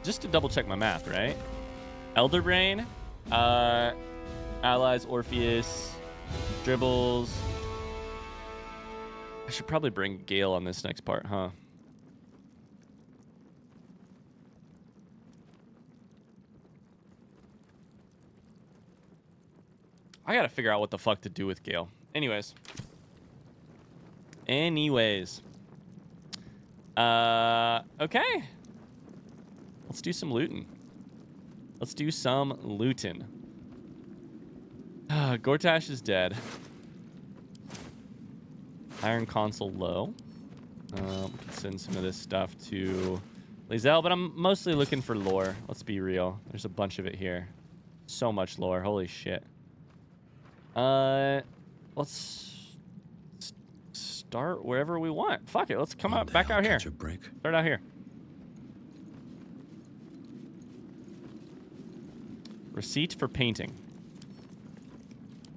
Just to double check my math, right? Elder Brain, allies, Orpheus, Dribbles. I should probably bring Gale on this next part, huh? I gotta figure out what the fuck to do with Gale. Anyways. Okay. Let's do some looting. Gortash is dead. Iron console low. We can send some of this stuff to Lae'zel, but I'm mostly looking for lore. Let's be real. There's a bunch of it here. So much lore. Holy shit. Let's start wherever we want. Fuck it. Let's come out back out here. Start out here. Receipt for painting.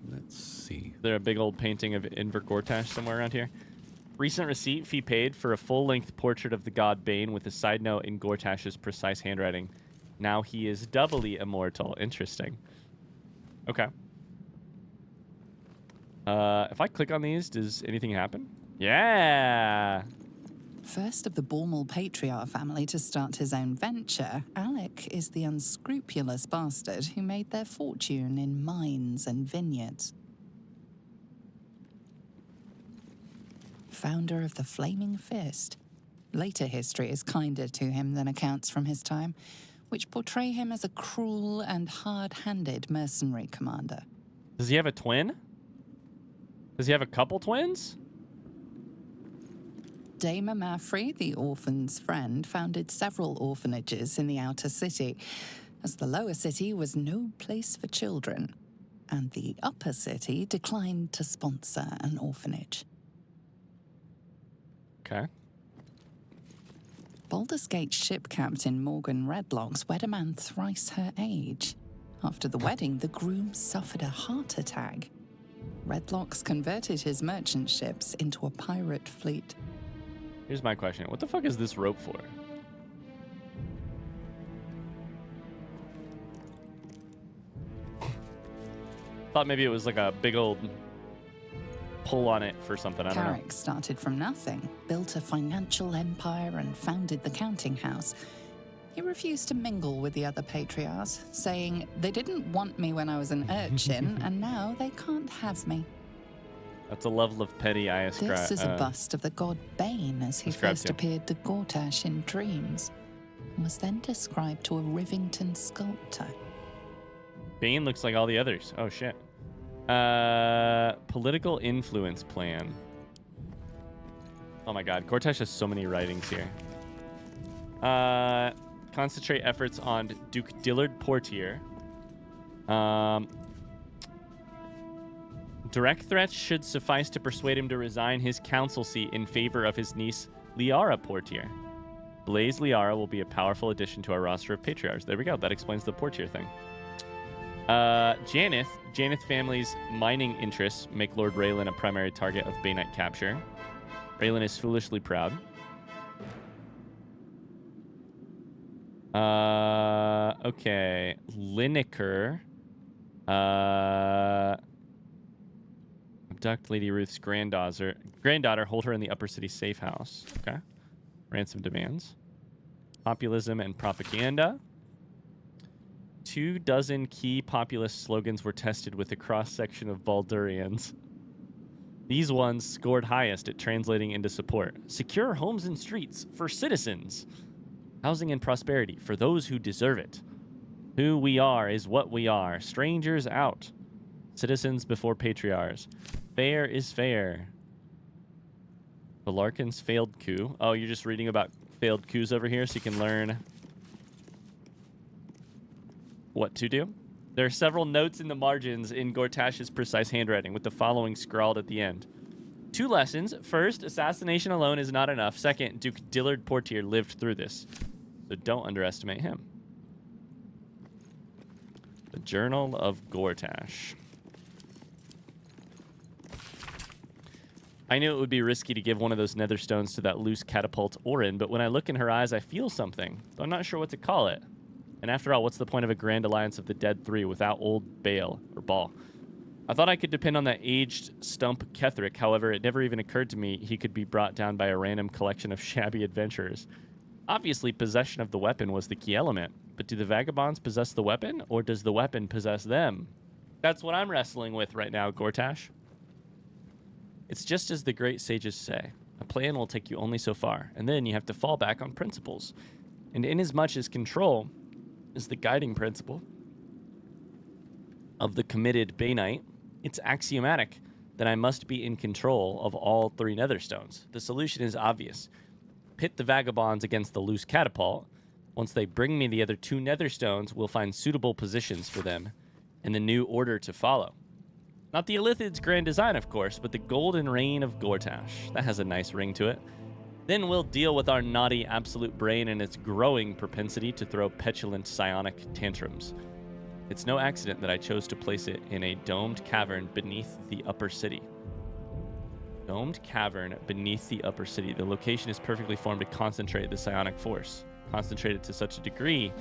Let's see. Is there a big old painting of Inver Gortash somewhere around here? Recent receipt, fee paid for a full-length portrait of the god Bane with a side note in Gortash's precise handwriting. Now he is doubly immortal. Interesting. Okay. If I click on these, does anything happen? Yeah. First of the Bormal patriarch family to start his own venture, Alec is the unscrupulous bastard who made their fortune in mines and vineyards. Founder of the Flaming Fist. Later history is kinder to him than accounts from his time, which portray him as a cruel and hard-handed mercenary commander. Does he have a twin? Does he have a couple twins? Dame Mafrey, the orphan's friend, founded several orphanages in the outer city, as the lower city was no place for children, and the upper city declined to sponsor an orphanage. Okay. Baldur's Gate ship captain Morgan Redlocks wed a man thrice her age. After the wedding, the groom suffered a heart attack. Redlocks converted his merchant ships into a pirate fleet. Here's my question. What the fuck is this rope for? Thought maybe it was like a big old pull on it for something. I don't know. Carrick started from nothing, built a financial empire and founded the counting house. He refused to mingle with the other patriarchs, saying they didn't want me when I was an urchin, and now they can't have me. That's a level of petty I ascribe. This is a bust of the god Bane as he first to. appeared to Gortash in dreams, and was then described to a Rivington sculptor. Bane looks like all the others. Oh, shit. Political influence plan. Oh my god, Gortash has so many writings here. Concentrate efforts on Duke Dillard Portier. Direct threats should suffice to persuade him to resign his council seat in favor of his niece, Liara Portier. Blaze Liara will be a powerful addition to our roster of patriarchs. There we go. That explains the Portier thing. Janeth family's mining interests make Lord Raylan a primary target of Banite capture. Raylan is foolishly proud. Okay. Lineker. Abduct Lady Ruth's granddaughter, hold her in the Upper City safe house. Okay. Ransom demands. Populism and propaganda. 24 key populist slogans were tested with a cross-section of Baldurians. These ones scored highest at translating into support. Secure homes and streets for citizens. Housing and prosperity for those who deserve it. Who we are is what we are. Strangers out. Citizens before patriarchs. Fair is fair. Balarkin's failed coup. Oh, you're just reading about failed coups over here so you can learn what to do. There are several notes in the margins in Gortash's precise handwriting with the following scrawled at the end. 2 lessons. First, assassination alone is not enough. Second, Duke Dillard Portier lived through this. So don't underestimate him. The Journal of Gortash. I knew it would be risky to give one of those nether stones to that loose catapult Orin, but when I look in her eyes, I feel something. But I'm not sure what to call it. And after all, what's the point of a grand alliance of the dead 3 without old Bale or Ball? I thought I could depend on that aged stump Ketherick. However, it never even occurred to me he could be brought down by a random collection of shabby adventurers. Obviously, possession of the weapon was the key element. But do the vagabonds possess the weapon, or does the weapon possess them? That's what I'm wrestling with right now, Gortash. It's just as the great sages say. A plan will take you only so far, and then you have to fall back on principles. And inasmuch as control is the guiding principle of the committed Banite, it's axiomatic that I must be in control of all 3 netherstones. The solution is obvious. Pit the vagabonds against the loose catapult. Once they bring me the other 2 netherstones, we'll find suitable positions for them and the new order to follow. Not the Illithid's grand design, of course, but the golden reign of Gortash. That has a nice ring to it. Then we'll deal with our naughty absolute brain and its growing propensity to throw petulant psionic tantrums. It's no accident that I chose to place it in a domed cavern beneath the upper city. Domed cavern beneath the upper city. The location is perfectly formed to concentrate the psionic force. Concentrated to such a degree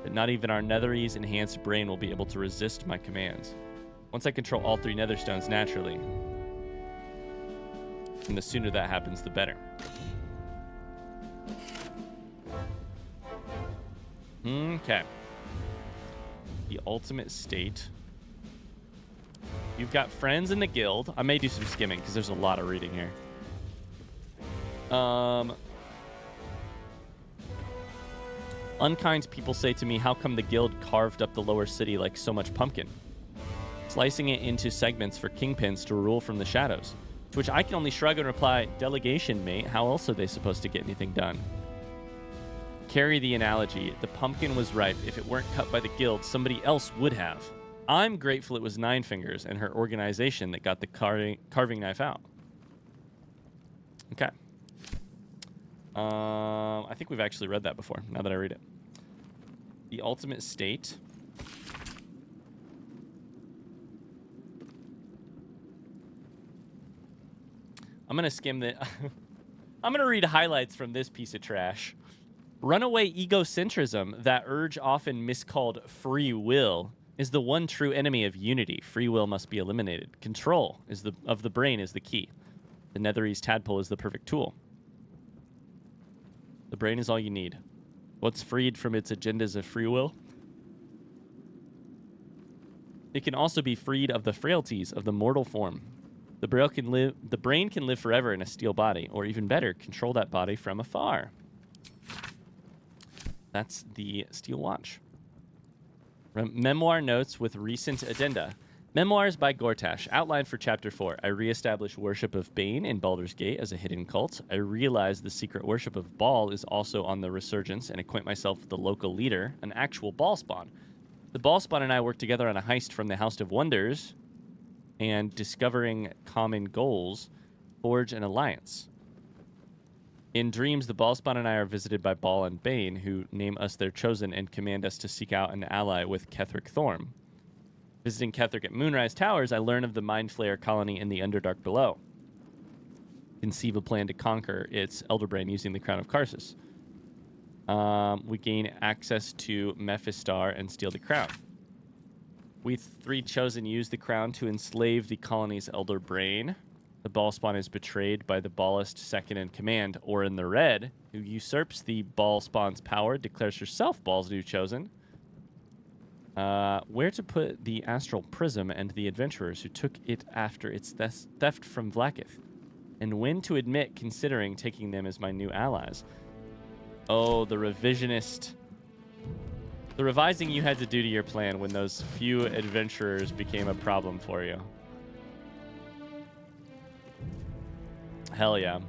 that not even our Netherese enhanced brain will be able to resist my commands. Once I control all 3 netherstones naturally, and the sooner that happens, the better. Okay. The ultimate state. You've got friends in the guild. I may do some skimming because there's a lot of reading here. Unkind people say to me, how come the guild carved up the lower city like so much pumpkin? Slicing it into segments for kingpins to rule from the shadows. To which I can only shrug and reply, delegation, mate. How else are they supposed to get anything done? Carry the analogy. The pumpkin was ripe. If it weren't cut by the guild, somebody else would have. I'm grateful it was Nine Fingers and her organization that got the carving knife out. Okay. I think we've actually read that before, now that I read it. The ultimate state. I'm going to skim the... I'm going to read highlights from this piece of trash. Runaway egocentrism, that urge often miscalled free will, is the one true enemy of unity. Free will must be eliminated. Control of the brain is the key. The Netherese tadpole is the perfect tool. The brain is all you need. What's freed from its agendas of free will? It can also be freed of the frailties of the mortal form. The brain can live forever in a steel body, or even better, control that body from afar. That's the steel watch. Memoir notes with recent addenda. Memoirs by Gortash. Outline for Chapter 4. I reestablish worship of Bane in Baldur's Gate as a hidden cult. I realize the secret worship of Baal is also on the resurgence and acquaint myself with the local leader, an actual Baal spawn. The Baal spawn and I work together on a heist from the House of Wonders and discovering common goals, forge an alliance. In dreams, the Baal spawn and I are visited by Baal and Bane, who name us their chosen and command us to seek out an ally with Ketheric Thorm. Visiting Ketheric at Moonrise Towers, I learn of the Mind Flayer colony in the Underdark below. Conceive a plan to conquer its Elderbrain using the Crown of Karsus. We gain access to Mephistar and steal the crown. We three chosen use the crown to enslave the colony's Elderbrain. The Baal spawn is betrayed by the Ballist second in command, Orin the Red, who usurps the Baal spawn's power, declares herself Baal's new chosen. Where to put the Astral Prism and the adventurers who took it after its theft from Vlaakith, and when to admit considering taking them as my new allies. Oh, the revisionist. The revising you had to do to your plan when those few adventurers became a problem for you. Hell yeah.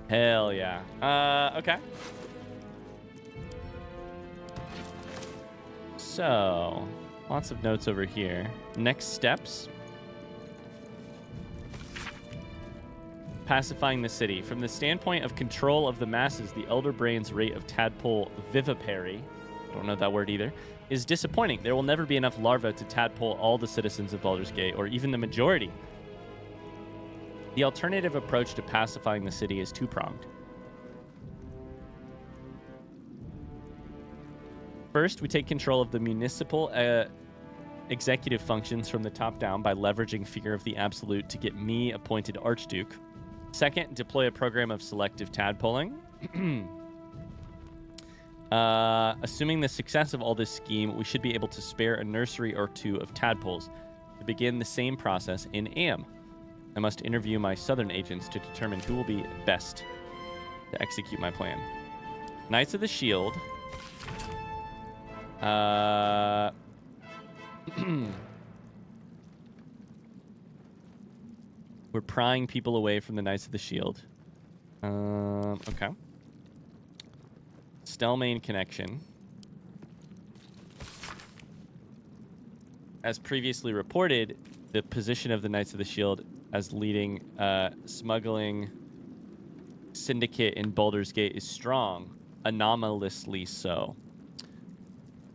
Hell yeah. Okay. So, lots of notes over here. Next steps. Pacifying the city. From the standpoint of control of the masses, the Elderbrain's rate of tadpole vivipary, don't know that word either, is disappointing. There will never be enough larvae to tadpole all the citizens of Baldur's Gate, or even the majority. The alternative approach to pacifying the city is two-pronged. First, we take control of the municipal executive functions from the top down by leveraging fear of the absolute to get me appointed Archduke. Second, deploy a program of selective tadpoling. Assuming the success of all this scheme, we should be able to spare a nursery or two of tadpoles to begin the same process in AM. I must interview my southern agents to determine who will be best to execute my plan. Knights of the Shield. We're prying people away from the Knights of the Shield. Okay. Stelmane connection. As previously reported, the position of the Knights of the Shield as leading smuggling syndicate in Baldur's Gate is strong, anomalously so.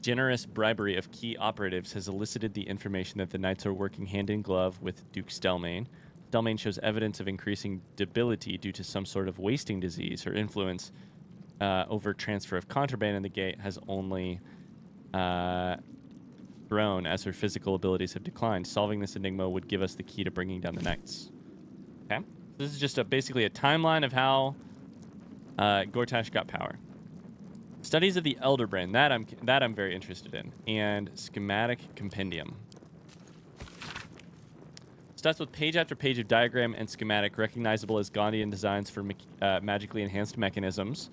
Generous bribery of key operatives has elicited the information that the Knights are working hand in glove with Duke Stelmane. Stelmane shows evidence of increasing debility due to some sort of wasting disease. Her influence over transfer of contraband in the gate has only grown as her physical abilities have declined. Solving this enigma would give us the key to bringing down the Knights. Okay, this is just basically a timeline of how Gortash got power. Studies of the Elderbrain, that I'm very interested in, and schematic compendium. Starts with page after page of diagram and schematic recognizable as Gandhian designs for magically enhanced mechanisms,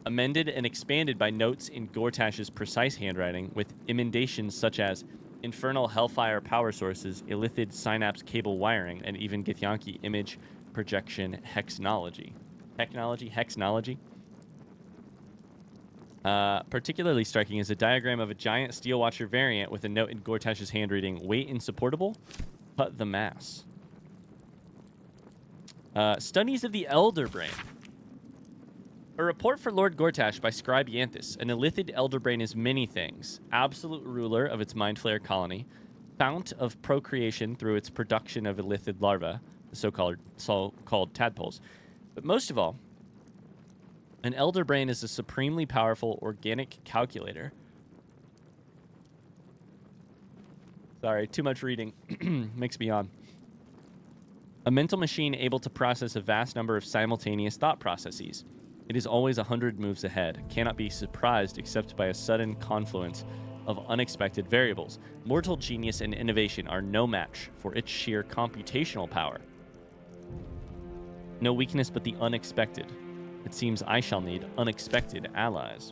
amended and expanded by notes in Gortash's precise handwriting with emendations such as infernal hellfire power sources, illithid synapse cable wiring, and even Githyanki image projection hexnology. Hexnology? Particularly striking is a diagram of a giant Steel Watcher variant with a note in Gortash's hand reading, weight insupportable, cut the mass. Studies of the Elderbrain. A report for Lord Gortash by Scribe Yanthus. An illithid Elderbrain is many things. Absolute ruler of its Mind Flayer colony, fount of procreation through its production of illithid larvae, the so-called tadpoles. But most of all, an Elderbrain is a supremely powerful organic calculator. Sorry, too much reading. Makes me yawn. A mental machine able to process a vast number of simultaneous thought processes. It is always 100 moves ahead, cannot be surprised except by a sudden confluence of unexpected variables. Mortal genius and innovation are no match for its sheer computational power. No weakness but the unexpected. It seems I shall need unexpected allies.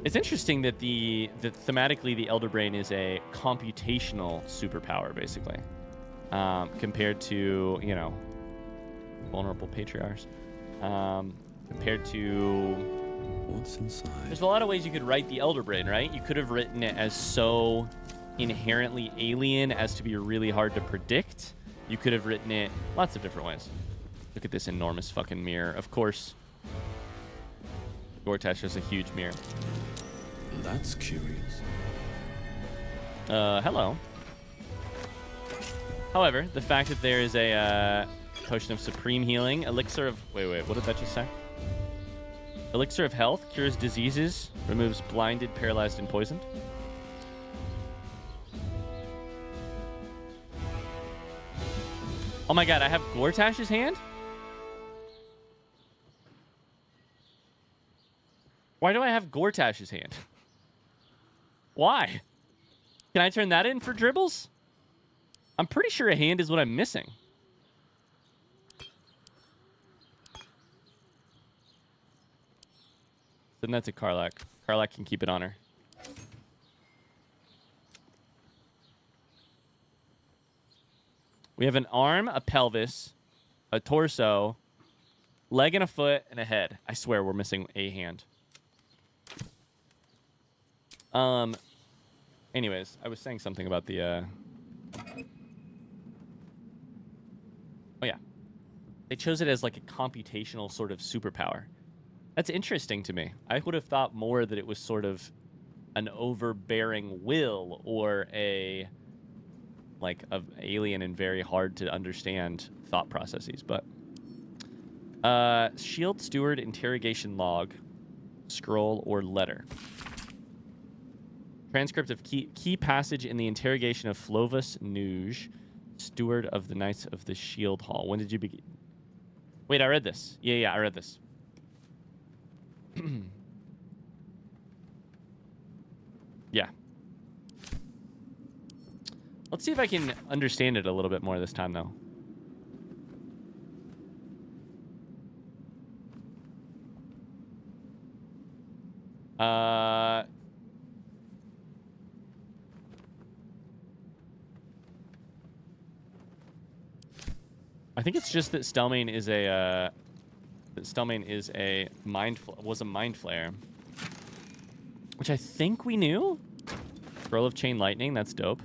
It's interesting that thematically the Elder Brain is a computational superpower, basically, compared to, you know, vulnerable patriarchs. Compared to... What's inside? There's a lot of ways you could write the Elder Brain, right? You could have written it as so inherently alien as to be really hard to predict. You could have written it lots of different ways. Look at this enormous fucking mirror. Of course, Gortash has a huge mirror. That's curious. Hello. However, the fact that there is a potion of supreme healing, elixir of... Wait, what did that just say? Elixir of health, cures diseases, removes blinded, paralyzed, and poisoned. Oh my god, I have Gortash's hand? Why do I have Gortash's hand? Why? Can I turn that in for dribbles? I'm pretty sure a hand is what I'm missing. Send that to Karlach. Karlach can keep it on her. We have an arm, a pelvis, a torso, leg and a foot, and a head. I swear we're missing a hand. Anyways, I was saying something about the, Oh, yeah. They chose it as like a computational sort of superpower. That's interesting to me. I would have thought more that it was sort of an overbearing will or a alien and very hard to understand thought processes. But shield steward interrogation log, scroll or letter. Transcript of key passage in the interrogation of Flovus Nuge, steward of the Knights of the Shield Hall. When did you begin? Wait, I read this. Yeah, I read this. Yeah. Let's see if I can understand it a little bit more this time, though. I think it's just that Stelmane is a mind flayer, which I think we knew. Scroll of Chain Lightning, that's dope.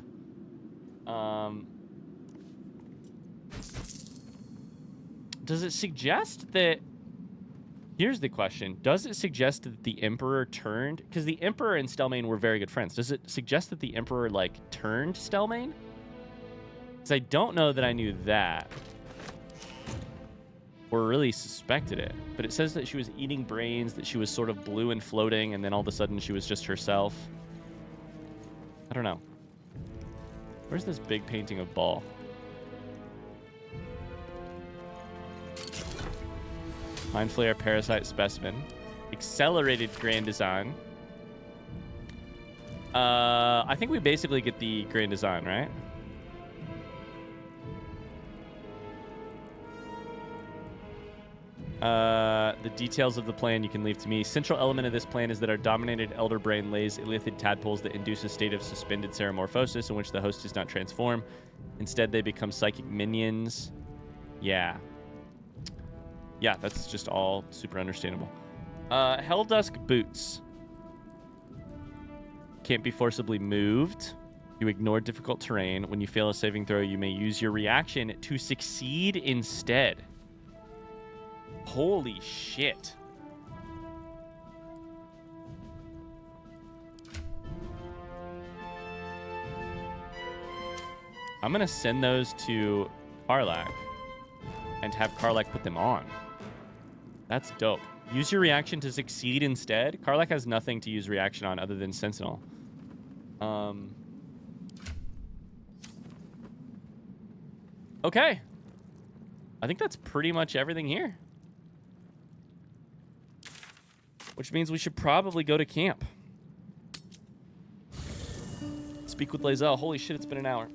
Does it suggest that... Here's the question. Does it suggest that the Emperor turned... Because the Emperor and Stelmane were very good friends. Does it suggest that the Emperor, like, turned Stelmane? Because I don't know that I knew that. Or really suspected it. But it says that she was eating brains, that she was sort of blue and floating, and then all of a sudden she was just herself. I don't know. Where's this big painting of Ball? Mind Flayer Parasite Specimen. Accelerated Grand Design. I think we basically get the Grand Design, right? The details of the plan you can leave to me. Central element of this plan is that our dominated Elder Brain lays illithid tadpoles that induce a state of suspended ceremorphosis in which the host does not transform. Instead, they become psychic minions. Yeah, that's just all super understandable. Helldusk Boots. Can't be forcibly moved. You ignore difficult terrain. When you fail a saving throw, you may use your reaction to succeed instead. Holy shit. I'm going to send those to Karlach and have Karlach put them on. That's dope. Use your reaction to succeed instead. Karlach has nothing to use reaction on other than Sentinel. Okay. I think that's pretty much everything here. which means we should probably go to camp. Speak with Lae'zel. Holy shit, it's been an hour.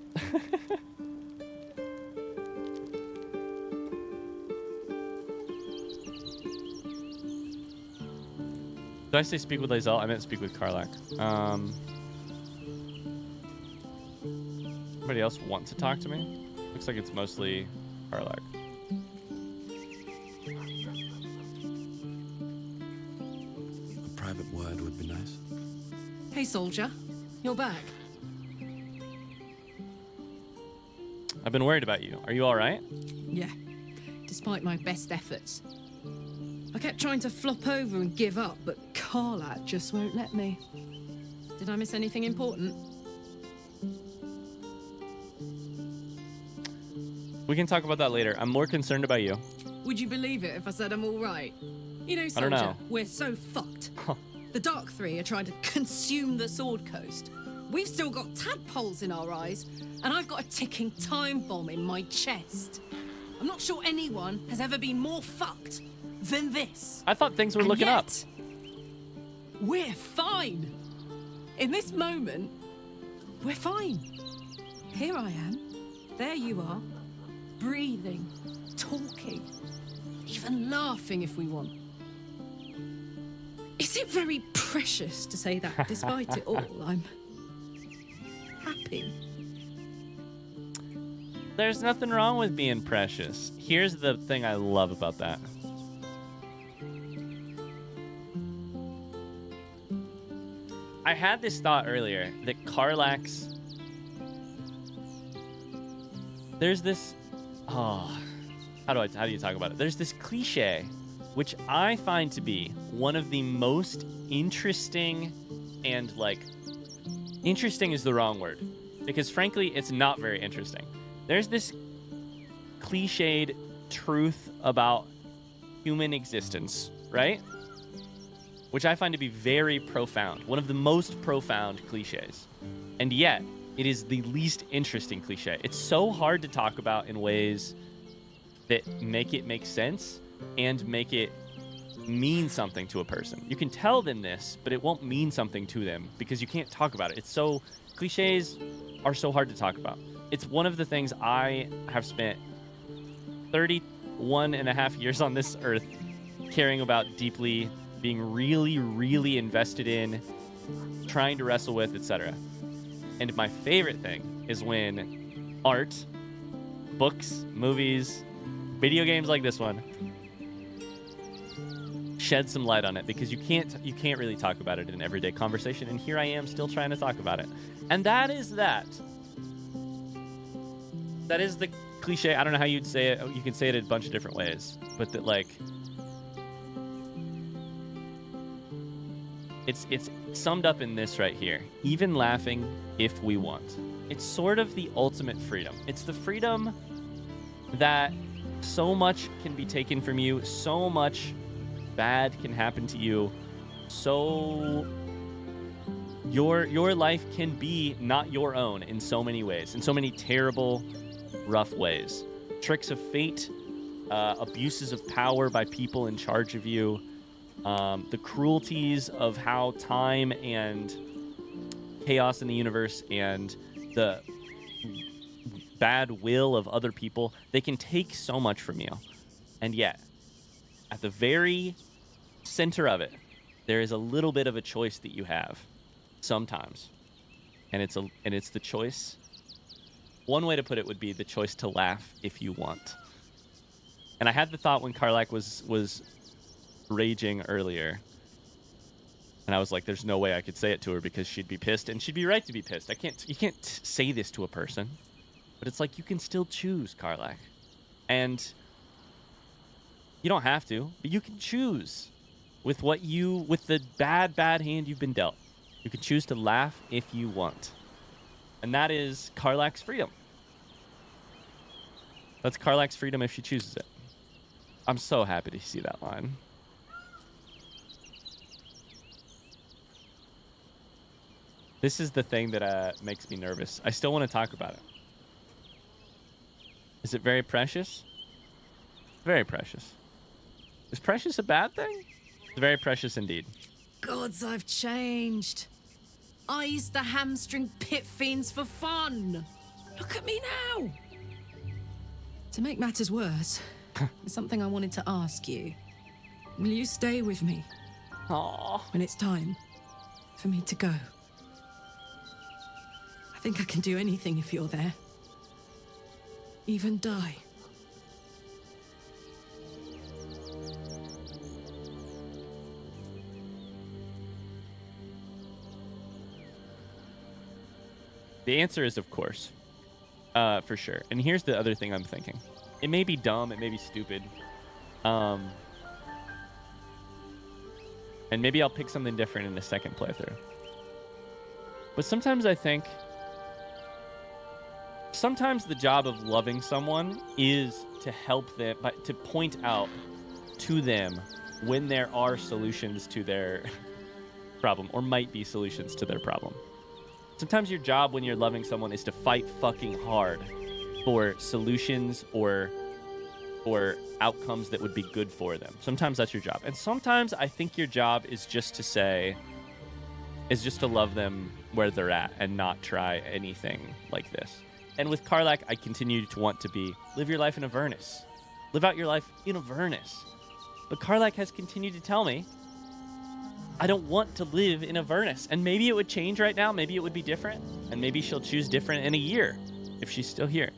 Did I say speak with Lae'zel? I meant speak with Karlach. Anybody else want to talk to me? Looks like it's mostly Karlach. A private word would be nice. Hey, soldier. You're back. I've been worried about you. Are you all right? Yeah. Despite my best efforts. I kept trying to flop over and give up, but Karlach just won't let me. Did I miss anything important? We can talk about that later. I'm more concerned about you. Would you believe it if I said I'm all right? You know, I soldier, don't know. we're so fucked. The Dark Three are trying to consume the Sword Coast. We've still got tadpoles in our eyes, and I've got a ticking time bomb in my chest. I'm not sure anyone has ever been more fucked than this. I thought things were looking up. We're fine. In this moment, we're fine. Here I am. There you are. Breathing, talking, even laughing if we want. Is it very precious to say that despite it all, I'm happy? There's nothing wrong with being precious. Here's the thing I love about that. I had this thought earlier that Karlach's... There's this... Oh, how do you talk about it? There's this cliche, which I find to be one of the most interesting and, like... Interesting is the wrong word. Because, frankly, it's not very interesting. There's this cliched truth about human existence, right? Which I find to be very profound. One of the most profound cliches. And yet, it is the least interesting cliche. It's so hard to talk about in ways that make it make sense and make it mean something to a person. You can tell them this, but it won't mean something to them because you can't talk about it. It's so... Cliches are so hard to talk about. It's one of the things I have spent 31 and a half years on this earth caring about deeply, being really, really invested in, trying to wrestle with, etc. And my favorite thing is when art, books, movies, video games like this one shed some light on it, because you can't really talk about it in an everyday conversation, and here I am still trying to talk about it. And that is that. That is the cliche. I don't know how you'd say it. You can say it in a bunch of different ways, but that, like, it's summed up in this right here. Even laughing if we want. It's sort of the ultimate freedom. It's the freedom that so much can be taken from you, so much bad can happen to you, so your life can be not your own in so many ways, in so many terrible, rough ways. Tricks of fate, abuses of power by people in charge of you, the cruelties of how time and chaos in the universe and the bad will of other people, they can take so much from you. And yet, at the very center of it, there is a little bit of a choice that you have sometimes. And it's the choice. One way to put it would be the choice to laugh if you want. And I had the thought when Karlach was raging earlier, and I was like, there's no way I could say it to her because she'd be pissed, and she'd be right to be pissed. You can't say this to a person, but it's like, you can still choose, Karlach. And you don't have to, but you can choose with the bad hand you've been dealt. You can choose to laugh if you want. And that is Karlach's freedom. That's Karlach's freedom if she chooses it. I'm so happy to see that line. This is the thing that makes me nervous. I still want to talk about it. Is it very precious? Very precious. Is precious a bad thing? It's very precious indeed. Gods, I've changed. I used to hamstring pit fiends for fun. Look at me now. To make matters worse, there's something I wanted to ask you. Will you stay with me Aww. when it's time for me to go? I think I can do anything if you're there. Even die. The answer is, of course, for sure. And here's the other thing I'm thinking. It may be dumb, it may be stupid, and maybe I'll pick something different in the second playthrough. But sometimes I think, sometimes the job of loving someone is to help them, to point out to them when there are solutions to their problem, or might be solutions to their problem. Sometimes your job when you're loving someone is to fight fucking hard for solutions or outcomes that would be good for them. Sometimes that's your job. And sometimes I think your job is just to love them where they're at and not try anything like this. And with Karlach, I continue to want to live your life in Avernus. Live out your life in Avernus. But Karlach has continued to tell me, I don't want to live in Avernus. And maybe it would change right now. Maybe it would be different. And maybe she'll choose different in a year if she's still here.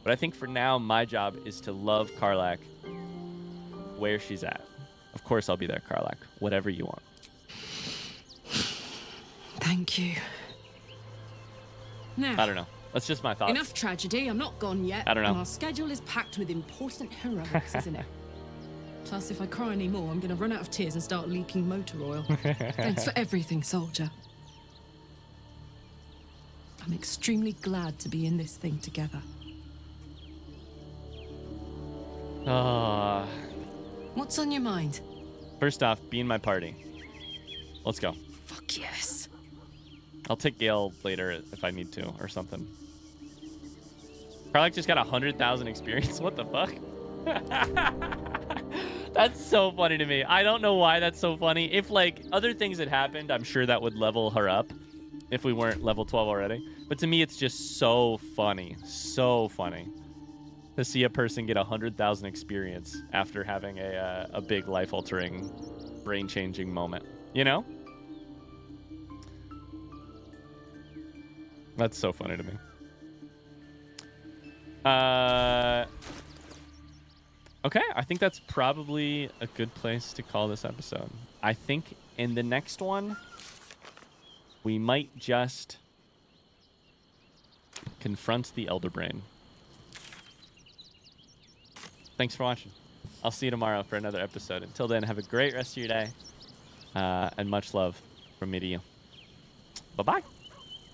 But I think for now, my job is to love Karlach where she's at. Of course, I'll be there, Karlach. Whatever you want. Thank you. Now, I don't know. That's just my thoughts. enough tragedy. I'm not gone yet. I don't know. And our schedule is packed with important heroics, isn't it? Plus, if I cry anymore, I'm going to run out of tears and start leaking motor oil. Thanks for everything, soldier. I'm extremely glad to be in this thing together. What's on your mind? First off, be in my party. Let's go. Fuck yes. I'll take Gale later if I need to or something. Karlach just got 100,000 experience. What the fuck? That's so funny to me. I don't know why that's so funny. If like other things had happened, I'm sure that would level her up if we weren't level 12 already. But to me, it's just so funny to see a person get 100,000 experience after having a big life-altering, brain-changing moment. You know? That's so funny to me. Okay, I think that's probably a good place to call this episode. I think in the next one, we might just confront the Elder Brain. Thanks for watching. I'll see you tomorrow for another episode. Until then, have a great rest of your day, and much love from me to you. Bye-bye.